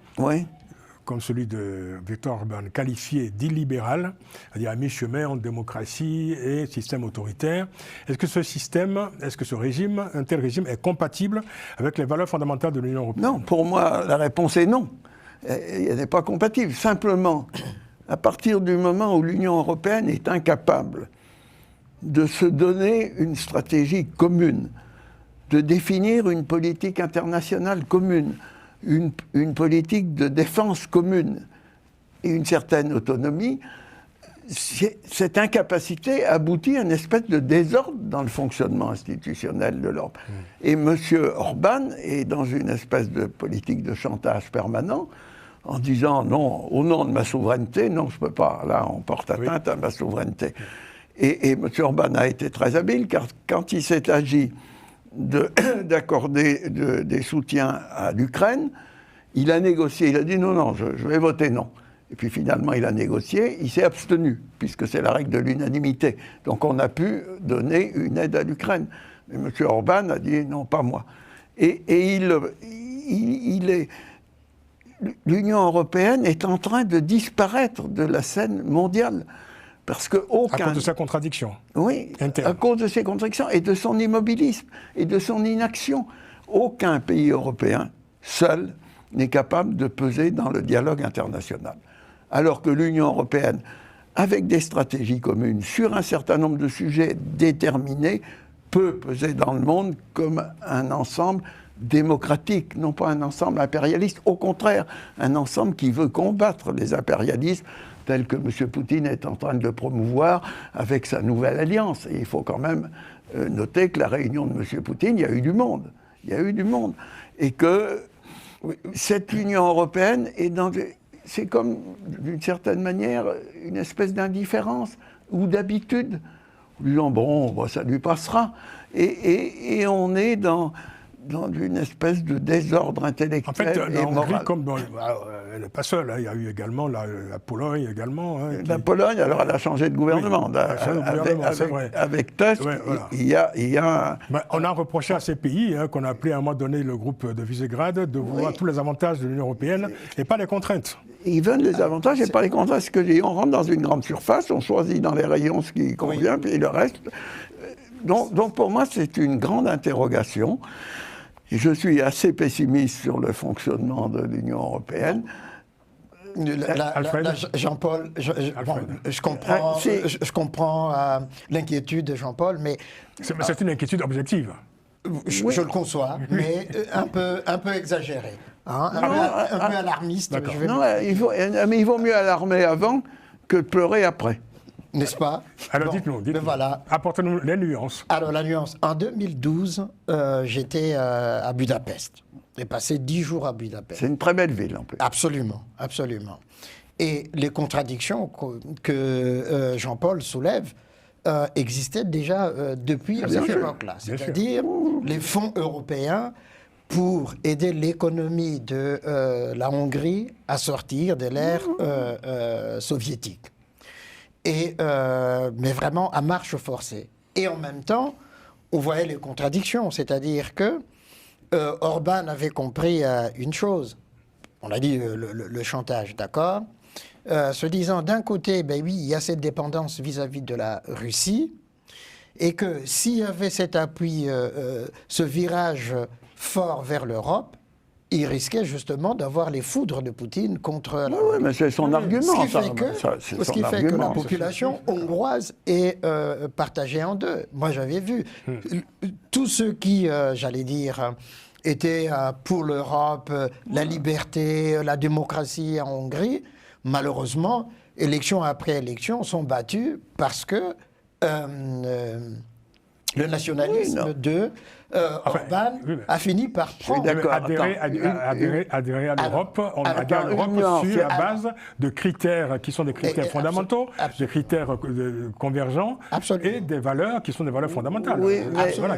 S1: comme celui de Viktor Orban, qualifié d'illibéral, c'est-à-dire à mi-chemin entre démocratie et système autoritaire, est-ce que ce régime, un tel régime, est compatible avec les valeurs fondamentales de l'Union européenne?
S3: Non, pour moi, la réponse est non. Elle n'est pas compatible. Simplement, à partir du moment où l'Union européenne est incapable de se donner une stratégie commune, de définir une politique internationale commune, une politique de défense commune et une certaine autonomie, cette incapacité aboutit à une espèce de désordre dans le fonctionnement institutionnel de l'Europe. Et M. Orban est dans une espèce de politique de chantage permanent en disant non, au nom de ma souveraineté, non, je ne peux pas, là on porte atteinte à ma souveraineté. Et M. Orban a été très habile, car quand il s'est agi d'accorder des soutiens à l'Ukraine, il a négocié, il a dit non, je vais voter non. Et puis finalement il a négocié, il s'est abstenu, puisque c'est la règle de l'unanimité. Donc on a pu donner une aide à l'Ukraine. Mais M. Orban a dit non, pas moi. Et l'Union européenne est en train de disparaître de la scène mondiale. Parce que
S1: à cause de sa contradiction.
S3: Oui,
S1: interne.
S3: À cause de ses contradictions et de son immobilisme et de son inaction. Aucun pays européen, seul, n'est capable de peser dans le dialogue international. Alors que l'Union européenne, avec des stratégies communes sur un certain nombre de sujets déterminés, peut peser dans le monde comme un ensemble démocratique, non pas un ensemble impérialiste. Au contraire, un ensemble qui veut combattre les impérialismes tel que M. Poutine est en train de le promouvoir avec sa nouvelle alliance. Et il faut quand même noter que la réunion de M. Poutine, il y a eu du monde. Il y a eu du monde. Et que cette Union européenne est c'est comme, d'une certaine manière, une espèce d'indifférence ou d'habitude, disant bon, ça lui passera. Et on est dans une espèce de désordre intellectuel.
S1: En fait,
S3: et
S1: en Hongrie,
S3: moral.
S1: comme elle n'est pas seule, hein, il y a eu également la Pologne également. Hein,
S3: La Pologne, alors elle a changé de gouvernement.
S1: Oui, elle a changé de gouvernement, c'est vrai.
S3: Avec Tusk,
S1: Ouais, voilà.
S3: il y a
S1: on a reproché à ces pays, hein, qu'on a appelé à un moment donné le groupe de Visegrad, de vouloir tous les avantages de l'Union européenne et pas les contraintes.
S3: Ils veulent les avantages et pas les contraintes. On rentre dans une grande surface, on choisit dans les rayons ce qui convient, puis le reste. Donc pour moi, c'est une grande interrogation. Et je suis assez pessimiste sur le fonctionnement de l'Union européenne.
S2: Jean-Paul, je comprends l'inquiétude de Jean-Paul, mais
S1: c'est une inquiétude objective.
S2: Je le conçois, mais un peu exagéré, hein, un peu alarmiste.
S3: Mais il vaut mieux alarmer avant que de pleurer après.
S2: N'est-ce pas?
S1: Alors dites-nous,
S2: voilà.
S1: Apportez-nous les nuances.
S2: Alors la nuance, en 2012, j'étais à Budapest. J'ai passé 10 jours à Budapest.
S3: C'est une très belle ville en plus.
S2: Absolument, absolument. Et les contradictions que Jean-Paul soulève existaient déjà depuis cette époque-là. C'est-à-dire les fonds européens pour aider l'économie de la Hongrie à sortir de l'ère soviétique. Mais vraiment à marche forcée. Et en même temps, on voyait les contradictions, c'est-à-dire que Orban avait compris une chose, on a dit le chantage, d'accord, se disant d'un côté, ben oui, il y a cette dépendance vis-à-vis de la Russie, et que s'il y avait cet appui, ce virage fort vers l'Europe, il risquait justement d'avoir les foudres de Poutine contre la...
S3: Oui, mais c'est son argument.
S2: Ce qui fait que la population hongroise est partagée en deux. Moi, j'avais vu tous ceux qui, j'allais dire, étaient pour l'Europe, la liberté, la démocratie en Hongrie, malheureusement, élection après élection, sont battus parce que le nationalisme de Orban a fini par prendre...
S1: Adhérer à l'Europe, on adhère à l'Europe sur la base de critères qui sont des critères fondamentaux, des critères convergents et des valeurs qui sont des valeurs fondamentales.
S3: Oui,
S1: voilà,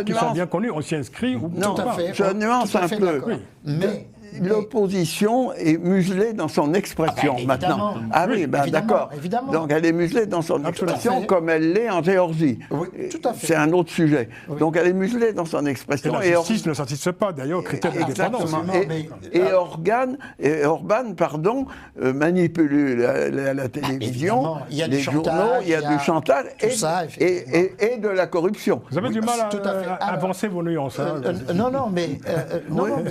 S1: qui sont bien connues, on s'y inscrit ou
S3: non,
S1: pas.
S3: Je nuance un peu. Mais l'opposition est muselée dans son expression maintenant. Ah oui, d'accord. Donc elle est muselée dans son expression comme elle l'est en Géorgie.
S2: Oui, tout à fait.
S3: C'est un autre sujet. Oui. Donc elle est muselée dans son expression.
S1: Et la justice ne satisfait pas d'ailleurs aux critères de dépendance.
S3: Et Orban, manipule la télévision, les journaux, il y a du chantage et de la corruption.
S1: Vous avez du mal à avancer vos nuances.
S2: Non, mais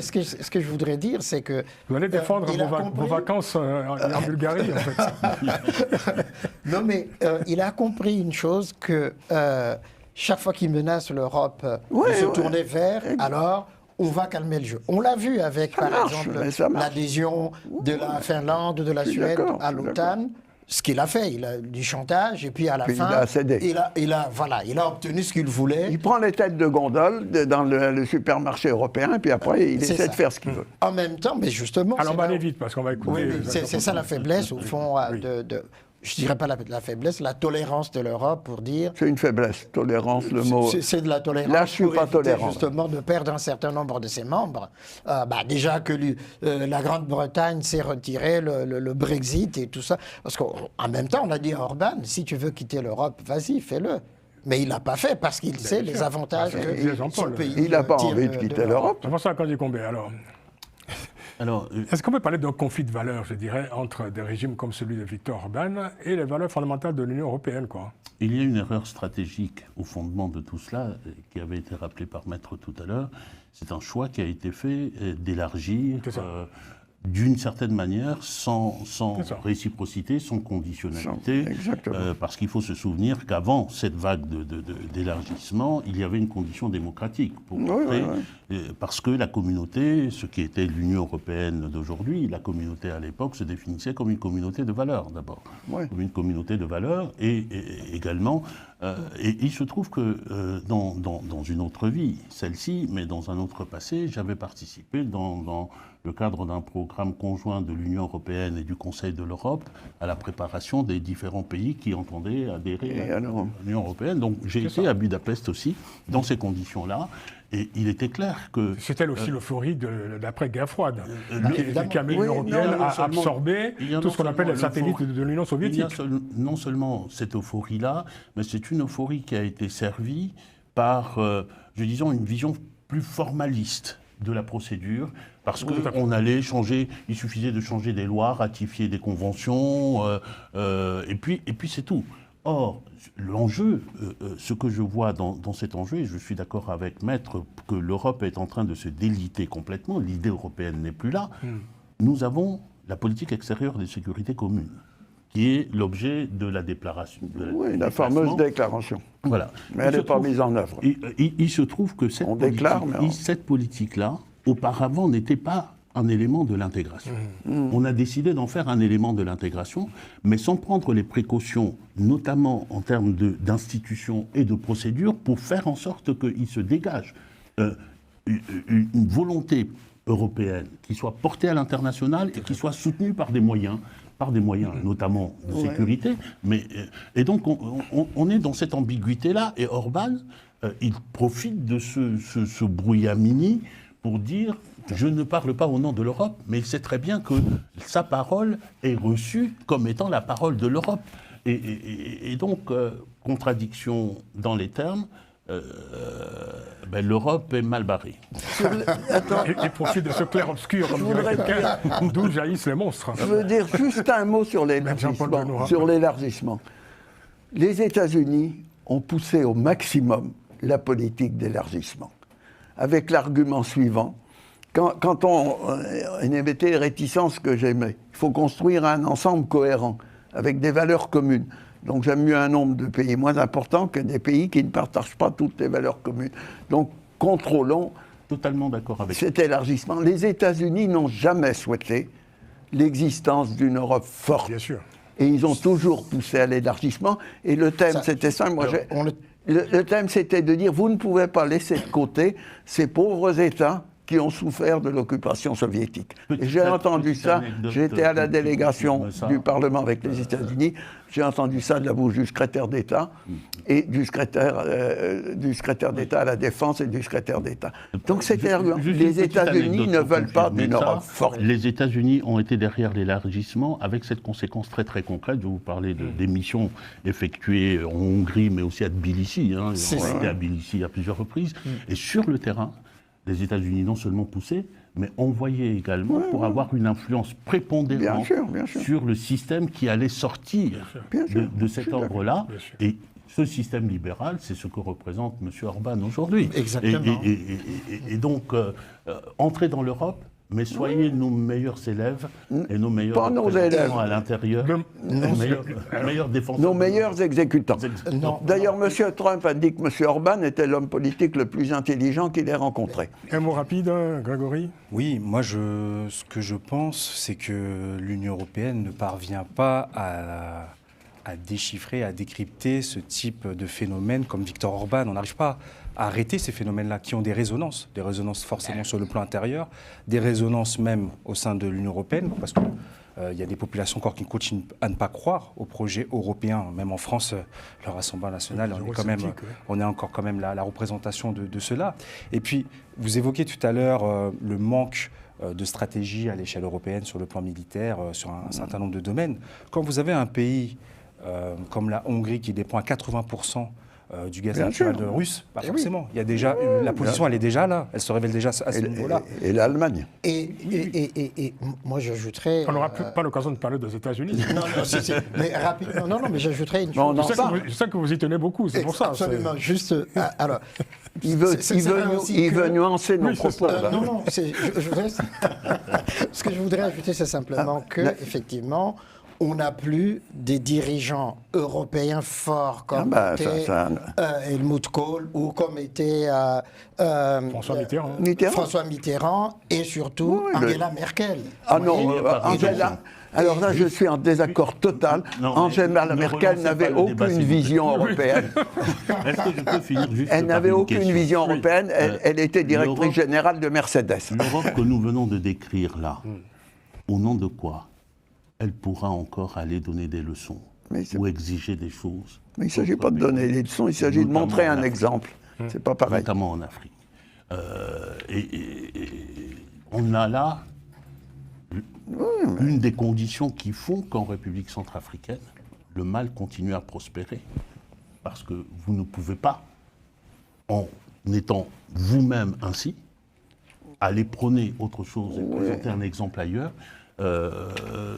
S2: ce que je voudrais dire, c'est que...
S1: Vous allez défendre vos vacances en Bulgarie, en fait.
S2: Non, mais il a compris une chose, que chaque fois qu'il menace l'Europe de se tourner vers, alors on va calmer le jeu. On l'a vu avec, par exemple, l'adhésion de la Finlande, de la Suède à l'OTAN. Ce qu'il a fait, il a du chantage, et puis à la fin, il a obtenu ce qu'il voulait.
S3: Il prend les têtes de gondole dans le supermarché européen, et puis après, il essaie de faire ce qu'il veut.
S2: En même temps, mais justement...
S1: Alors on va aller vite, parce qu'on va écouter...
S2: Oui, c'est ça la faiblesse, au fond, je dirais pas la faiblesse, la tolérance de l'Europe pour dire...
S3: C'est une faiblesse, tolérance, le mot...
S2: C'est de la tolérance.
S3: Là, je suis pas tolérant.
S2: Justement, de perdre un certain nombre de ses membres. Déjà que la Grande-Bretagne s'est retirée, le Brexit et tout ça. Parce qu'en même temps, on a dit à Orban, si tu veux quitter l'Europe, vas-y, fais-le. Mais il l'a pas fait parce qu'il sait les avantages que son pays...
S3: Il n'a pas envie de quitter l'Europe.
S1: C'est pour ça qu'on dit combien, alors. Est-ce qu'on peut parler d'un conflit de valeurs, je dirais, entre des régimes comme celui de Viktor Orban et les valeurs fondamentales de l'Union européenne, quoi?
S4: Il y a une erreur stratégique au fondement de tout cela, qui avait été rappelée par Maître tout à l'heure. C'est un choix qui a été fait d'élargir, d'une certaine manière, sans réciprocité, sans conditionnalité. Parce qu'il faut se souvenir qu'avant cette vague d'élargissement, il y avait une condition démocratique pour montrer Parce que la communauté, ce qui était l'Union européenne d'aujourd'hui, la communauté à l'époque se définissait comme une communauté de valeurs d'abord.
S3: Ouais.
S4: Comme une communauté de valeurs et également, et il se trouve que dans une autre vie, celle-ci, mais dans un autre passé, j'avais participé dans le cadre d'un programme conjoint de l'Union européenne et du Conseil de l'Europe à la préparation des différents pays qui entendaient adhérer à l'Union européenne. Donc j'ai été à Budapest aussi, dans ces conditions-là. Et il était clair que...
S1: C'était aussi l'euphorie de l'après-guerre froide, qui a mis
S3: Oui,
S1: l'Union européenne
S3: non,
S1: à absorber tout ce qu'on appelle les satellites de l'Union soviétique.
S4: Il y a non seulement cette euphorie-là, mais c'est une euphorie qui a été servie par, disons, une vision plus formaliste de la procédure, parce qu'on allait changer, il suffisait de changer des lois, ratifier des conventions, et puis c'est tout. Or, l'enjeu, ce que je vois dans cet enjeu, et je suis d'accord avec Maître, que l'Europe est en train de se déliter complètement, l'idée européenne n'est plus là, nous avons la politique extérieure de sécurité commune, qui est l'objet de la déclaration.
S3: Oui, la fameuse déclaration.
S4: Voilà.
S3: Mais elle n'est pas mise en œuvre.
S4: Il se trouve que cette politique-là, auparavant, n'était pas un élément de l'intégration. On a décidé d'en faire un élément de l'intégration, mais sans prendre les précautions, notamment en termes d'institutions et de procédures, pour faire en sorte qu'il se dégage une volonté européenne qui soit portée à l'international et qui soit soutenue par des moyens notamment de sécurité. Et donc on est dans cette ambiguïté-là, et Orban, il profite de ce brouillamini pour dire « je ne parle pas au nom de l'Europe », mais il sait très bien que sa parole est reçue comme étant la parole de l'Europe. Et donc, contradiction dans les termes, l'Europe est mal barrée.
S1: Il profite de ce clair-obscur, comme dirait quelqu'un, d'où jaillissent les monstres.
S3: Je veux dire juste un mot sur l'élargissement. Les États-Unis ont poussé au maximum la politique d'élargissement, avec l'argument suivant. Quand on émettait les réticences que j'aimais, il faut construire un ensemble cohérent, avec des valeurs communes. Donc j'aime mieux un nombre de pays moins important que des pays qui ne partagent pas toutes les valeurs communes. Donc contrôlons
S4: totalement d'accord avec
S3: cet élargissement. Les États-Unis n'ont jamais souhaité l'existence d'une Europe forte.
S1: Bien sûr.
S3: Et ils ont toujours poussé à l'élargissement. Et le thème, c'était ça. Le thème, c'était de dire, vous ne pouvez pas laisser de côté ces pauvres États qui ont souffert de l'occupation soviétique. Et j'ai entendu ça, j'étais à la délégation du Parlement avec les États-Unis, j'ai entendu ça de la bouche du secrétaire d'État et du secrétaire d'État à la Défense et du secrétaire d'État. Donc c'était l'argument. Les États-Unis ne veulent pas d'une Europe forte.
S4: Les États-Unis ont été derrière l'élargissement avec cette conséquence très très concrète. Je vais vous parler des missions effectuées en Hongrie, mais aussi à Tbilissi. On a été à Tbilissi à plusieurs reprises. Et sur le terrain, les États-Unis non seulement poussaient, mais envoyaient également pour avoir une influence prépondérante sur le système qui allait sortir de cet ordre-là. Et ce système libéral, c'est ce que représente M. Orban aujourd'hui.
S2: Exactement.
S4: Et donc, entrer dans l'Europe, mais soyez nos meilleurs élèves et nos meilleurs représentants à l'intérieur, nos meilleurs défenseurs.
S3: Nos meilleurs exécutants. D'ailleurs, M. Trump a dit que M. Orban était l'homme politique le plus intelligent qu'il ait rencontré.
S1: Un mot rapide, Grégory ?
S5: Oui, moi, ce que je pense, c'est que l'Union européenne ne parvient pas à déchiffrer, à décrypter ce type de phénomène comme Viktor Orban. On n'arrive pas à arrêter ces phénomènes-là qui ont des résonances forcément sur le plan intérieur, des résonances même au sein de l'Union européenne, parce qu'il y a des populations encore qui continuent à ne pas croire au projet européen. Même en France, le Rassemblement national, on est encore quand même la représentation de cela. Et puis, vous évoquiez tout à l'heure le manque de stratégie à l'échelle européenne sur le plan militaire, sur un certain nombre de domaines. Quand vous avez un pays comme la Hongrie qui dépend à 80% du gaz naturel russe, forcément. Il y a déjà, la position, elle est déjà là. Elle se révèle déjà à ce niveau-là.
S3: Et l'Allemagne.
S2: Et moi, j'ajouterais...
S1: On n'aura pas l'occasion de parler des États-Unis.
S2: Mais rapidement, non, mais j'ajouterais une
S1: chose. Je sais que vous y tenez beaucoup, c'est pour ça.
S2: Absolument, juste... alors,
S3: il veut nuancer nos propos.
S2: Non, ce que je voudrais ajouter, c'est simplement que, effectivement, on n'a plus des dirigeants européens forts comme était Helmut Kohl ou comme était
S1: François
S2: Mitterrand et surtout Angela Merkel.
S3: Ah non, Angela... Alors là, je suis en désaccord total. Angela Merkel n'avait aucune vision européenne.
S4: Est-ce que je peux finir juste
S3: Elle n'avait aucune vision européenne. Elle était directrice générale de Mercedes.
S4: L'Europe que nous venons de décrire là, au nom de quoi elle pourra encore aller donner des leçons ou exiger des choses?
S3: Mais il ne s'agit pas de donner des leçons, il s'agit de montrer un exemple. C'est pas pareil.
S4: Notamment en Afrique. Et on a là une des conditions qui font qu'en République centrafricaine, le mal continue à prospérer. Parce que vous ne pouvez pas, en étant vous-même ainsi, aller prôner autre chose et présenter un exemple ailleurs.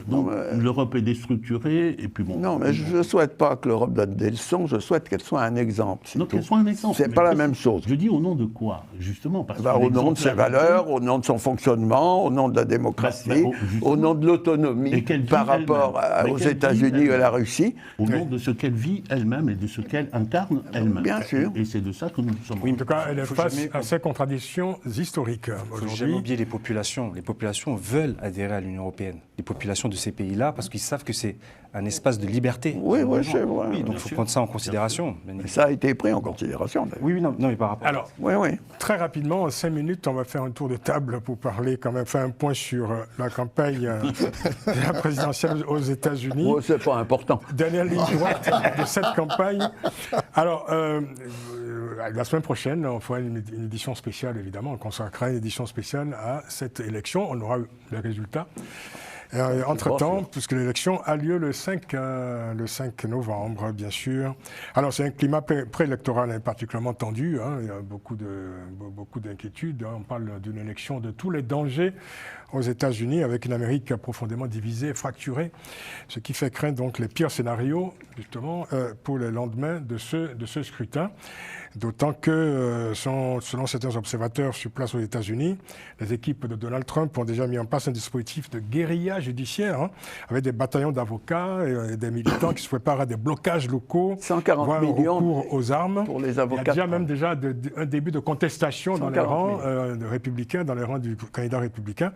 S4: Donc l'Europe est déstructurée et puis bon.
S3: Non, mais je ne souhaite pas que l'Europe donne des leçons, je souhaite qu'elle soit un exemple.
S4: Non, qu'elle soit un exemple.
S3: C'est pas la même chose.
S4: Je dis au nom de quoi, justement parce
S3: au nom de ses valeurs, au nom de son fonctionnement, au nom de la démocratie, au nom de l'autonomie par rapport aux États-Unis et à la Russie.
S4: Au nom de ce qu'elle vit elle-même et de ce qu'elle incarne elle-même.
S3: Bien sûr.
S4: Et c'est de ça que nous sommes.
S1: Oui, en tout cas, elle est face à ces contradictions historiques.
S5: Il ne faut jamais oublier les populations. Les populations veulent adhérer à l'Union européenne. Les populations de ces pays-là, parce qu'ils savent que c'est un espace de liberté.
S3: Oui, c'est vrai.
S5: Oui, donc il faut prendre ça en considération.
S3: Ça a été pris en considération.
S5: Oui, non, mais par rapport.
S1: Alors, très rapidement, en 5 minutes, on va faire un tour de table pour parler, quand même, faire un point sur la campagne de la présidentielle aux États-Unis.
S3: Oh, c'est pas important.
S1: Dernière ligne droite de cette campagne. Alors, la semaine prochaine, on fera une édition spéciale, évidemment, on consacrera une édition spéciale à cette élection. On aura les résultats. Entre-temps, puisque l'élection a lieu le 5 novembre, bien sûr. Alors, c'est un climat préélectoral particulièrement tendu. Il y a beaucoup d'inquiétudes. On parle d'une élection de tous les dangers aux États-Unis, avec une Amérique profondément divisée et fracturée, ce qui fait craindre donc les pires scénarios, justement, pour le lendemain de ce scrutin. D'autant que, selon certains observateurs sur place aux États-Unis, les équipes de Donald Trump ont déjà mis en place un dispositif de guérilla judiciaire, avec des bataillons d'avocats et des militants qui se préparent à des blocages locaux,
S3: 140 millions
S1: recours aux armes.
S3: Pour les avocats.
S1: Il y a déjà un début de contestation dans les rangs de républicains, dans les rangs du candidat républicain,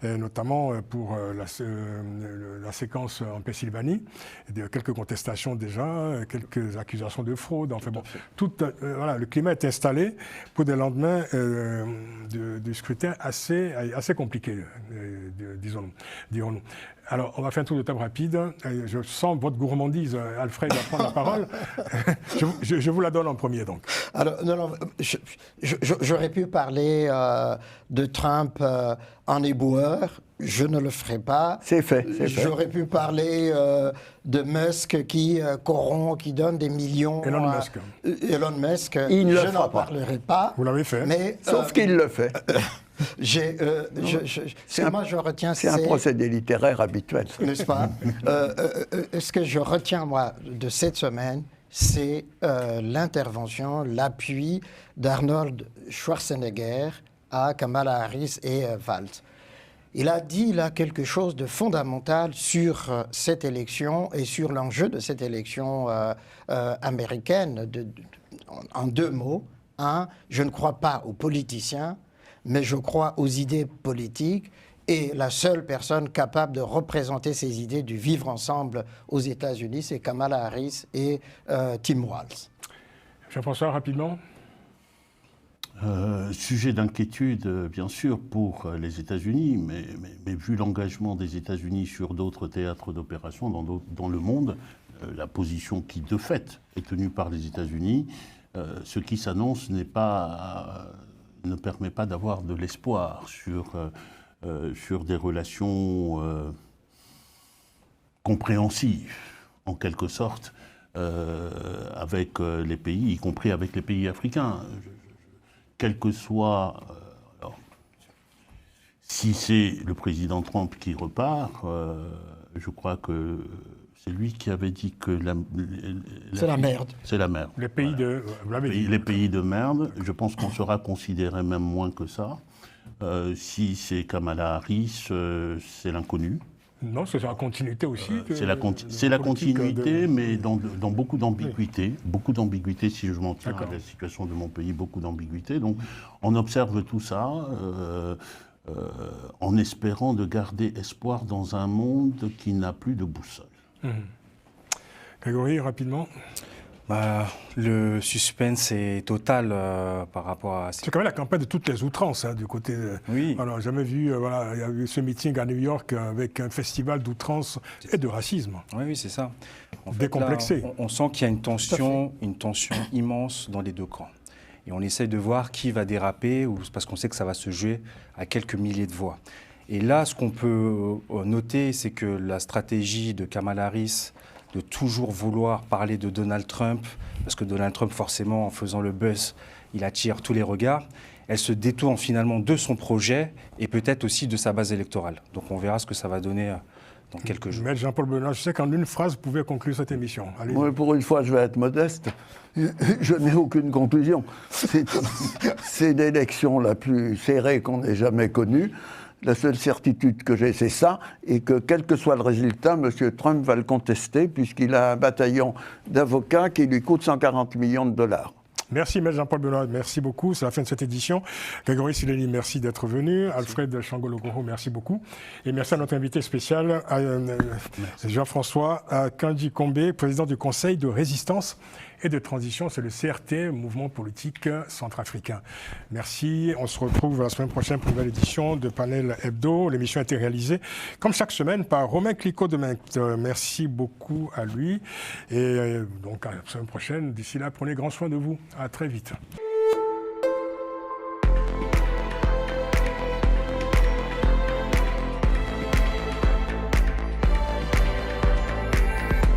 S1: notamment pour la séquence en Pennsylvanie. Il y a quelques contestations déjà, quelques accusations de fraude. Enfin bon, voilà, le climat est installé pour des lendemains du scrutin assez compliqués, dirons-nous. Alors, on va faire un tour de table rapide. Je sens votre gourmandise. Alfred va prendre la parole. Je vous la donne en premier, donc.
S2: Alors, j'aurais pu parler de Trump en éboueur. Je ne le ferai pas.
S3: C'est fait.
S2: J'aurais pu parler de Musk qui corrompt, qui donne des millions.
S1: Elon Musk.
S2: Elon Musk.
S3: Il ne le
S2: je
S3: fera
S2: n'en
S3: pas.
S2: parlerai pas.
S1: Vous l'avez fait.
S2: Mais,
S3: sauf qu'il le fait.
S2: Moi, je retiens.
S3: C'est un procédé littéraire habituel.
S2: N'est-ce pas? Ce que je retiens, moi, de cette semaine, c'est l'intervention, l'appui d'Arnold Schwarzenegger à Kamala Harris et Valls. Il a dit là quelque chose de fondamental sur cette élection et sur l'enjeu de cette élection américaine. En 2 mots, je ne crois pas aux politiciens, mais je crois aux idées politiques. Et la seule personne capable de représenter ces idées du vivre ensemble aux États-Unis, c'est Kamala Harris et Tim Walz.
S1: Jean-François, rapidement.
S4: Sujet d'inquiétude, bien sûr, pour les États-Unis, mais vu l'engagement des États-Unis sur d'autres théâtres d'opération dans le monde, la position qui, de fait, est tenue par les États-Unis, ce qui s'annonce ne permet pas d'avoir de l'espoir sur des relations compréhensives, en quelque sorte, avec les pays, y compris avec les pays africains. Quel que soit, si c'est le président Trump qui repart, je crois que c'est lui qui avait dit que
S2: c'est la merde.
S4: C'est la merde.
S1: Les pays
S4: les pays de merde, je pense qu'on sera considéré même moins que ça. Si c'est Kamala Harris, c'est l'inconnu.
S1: Non, c'est la continuité aussi.
S4: C'est la continuité, mais dans beaucoup d'ambiguïté. Beaucoup d'ambiguïté, si je m'en tiens à la situation de mon pays, beaucoup d'ambiguïté. Donc, on observe tout ça en espérant de garder espoir dans un monde qui n'a plus de boussole.
S1: Grégory, rapidement.
S5: Le suspense est total par rapport à...
S1: C'est quand même la campagne de toutes les outrances du côté...
S5: Oui.
S1: Alors, jamais vu, il y a eu ce meeting à New York avec un festival d'outrance et de racisme.
S5: Oui, c'est ça. En fait,
S1: décomplexé.
S5: Là, on sent qu'il y a une tension immense dans les deux camps. Et on essaie de voir qui va déraper, parce qu'on sait que ça va se jouer à quelques milliers de voix. Et là, ce qu'on peut noter, c'est que la stratégie de Kamala Harris de toujours vouloir parler de Donald Trump, parce que Donald Trump, forcément, en faisant le buzz, il attire tous les regards. Elle se détourne finalement de son projet et peut-être aussi de sa base électorale. Donc on verra ce que ça va donner dans quelques jours.
S1: Mais Jean-Paul Benoît, je sais qu'en une phrase, vous pouvez conclure cette émission. Allez.
S3: Moi, pour une fois, je vais être modeste. Je n'ai aucune conclusion. C'est l'élection la plus serrée qu'on ait jamais connue. La seule certitude que j'ai, c'est ça, et que quel que soit le résultat, M. Trump va le contester, puisqu'il a un bataillon d'avocats qui lui coûte 140 millions de dollars.
S1: Merci, M. Jean-Paul Benoît, merci beaucoup. C'est la fin de cette édition. Grégory Sileli, merci d'être venu. Alfred Changolo-Goro, merci beaucoup. Et merci à notre invité spécial, Jean-François Kandji Kombe, président du Conseil de résistance et de transition, c'est le CRT, Mouvement politique centrafricain. Merci, on se retrouve la semaine prochaine pour une nouvelle édition de Panel Hebdo. L'émission a été réalisée, comme chaque semaine, par Romain Clicquot de Mainte. Merci beaucoup à lui. Et donc, à la semaine prochaine, d'ici là, prenez grand soin de vous. À très vite.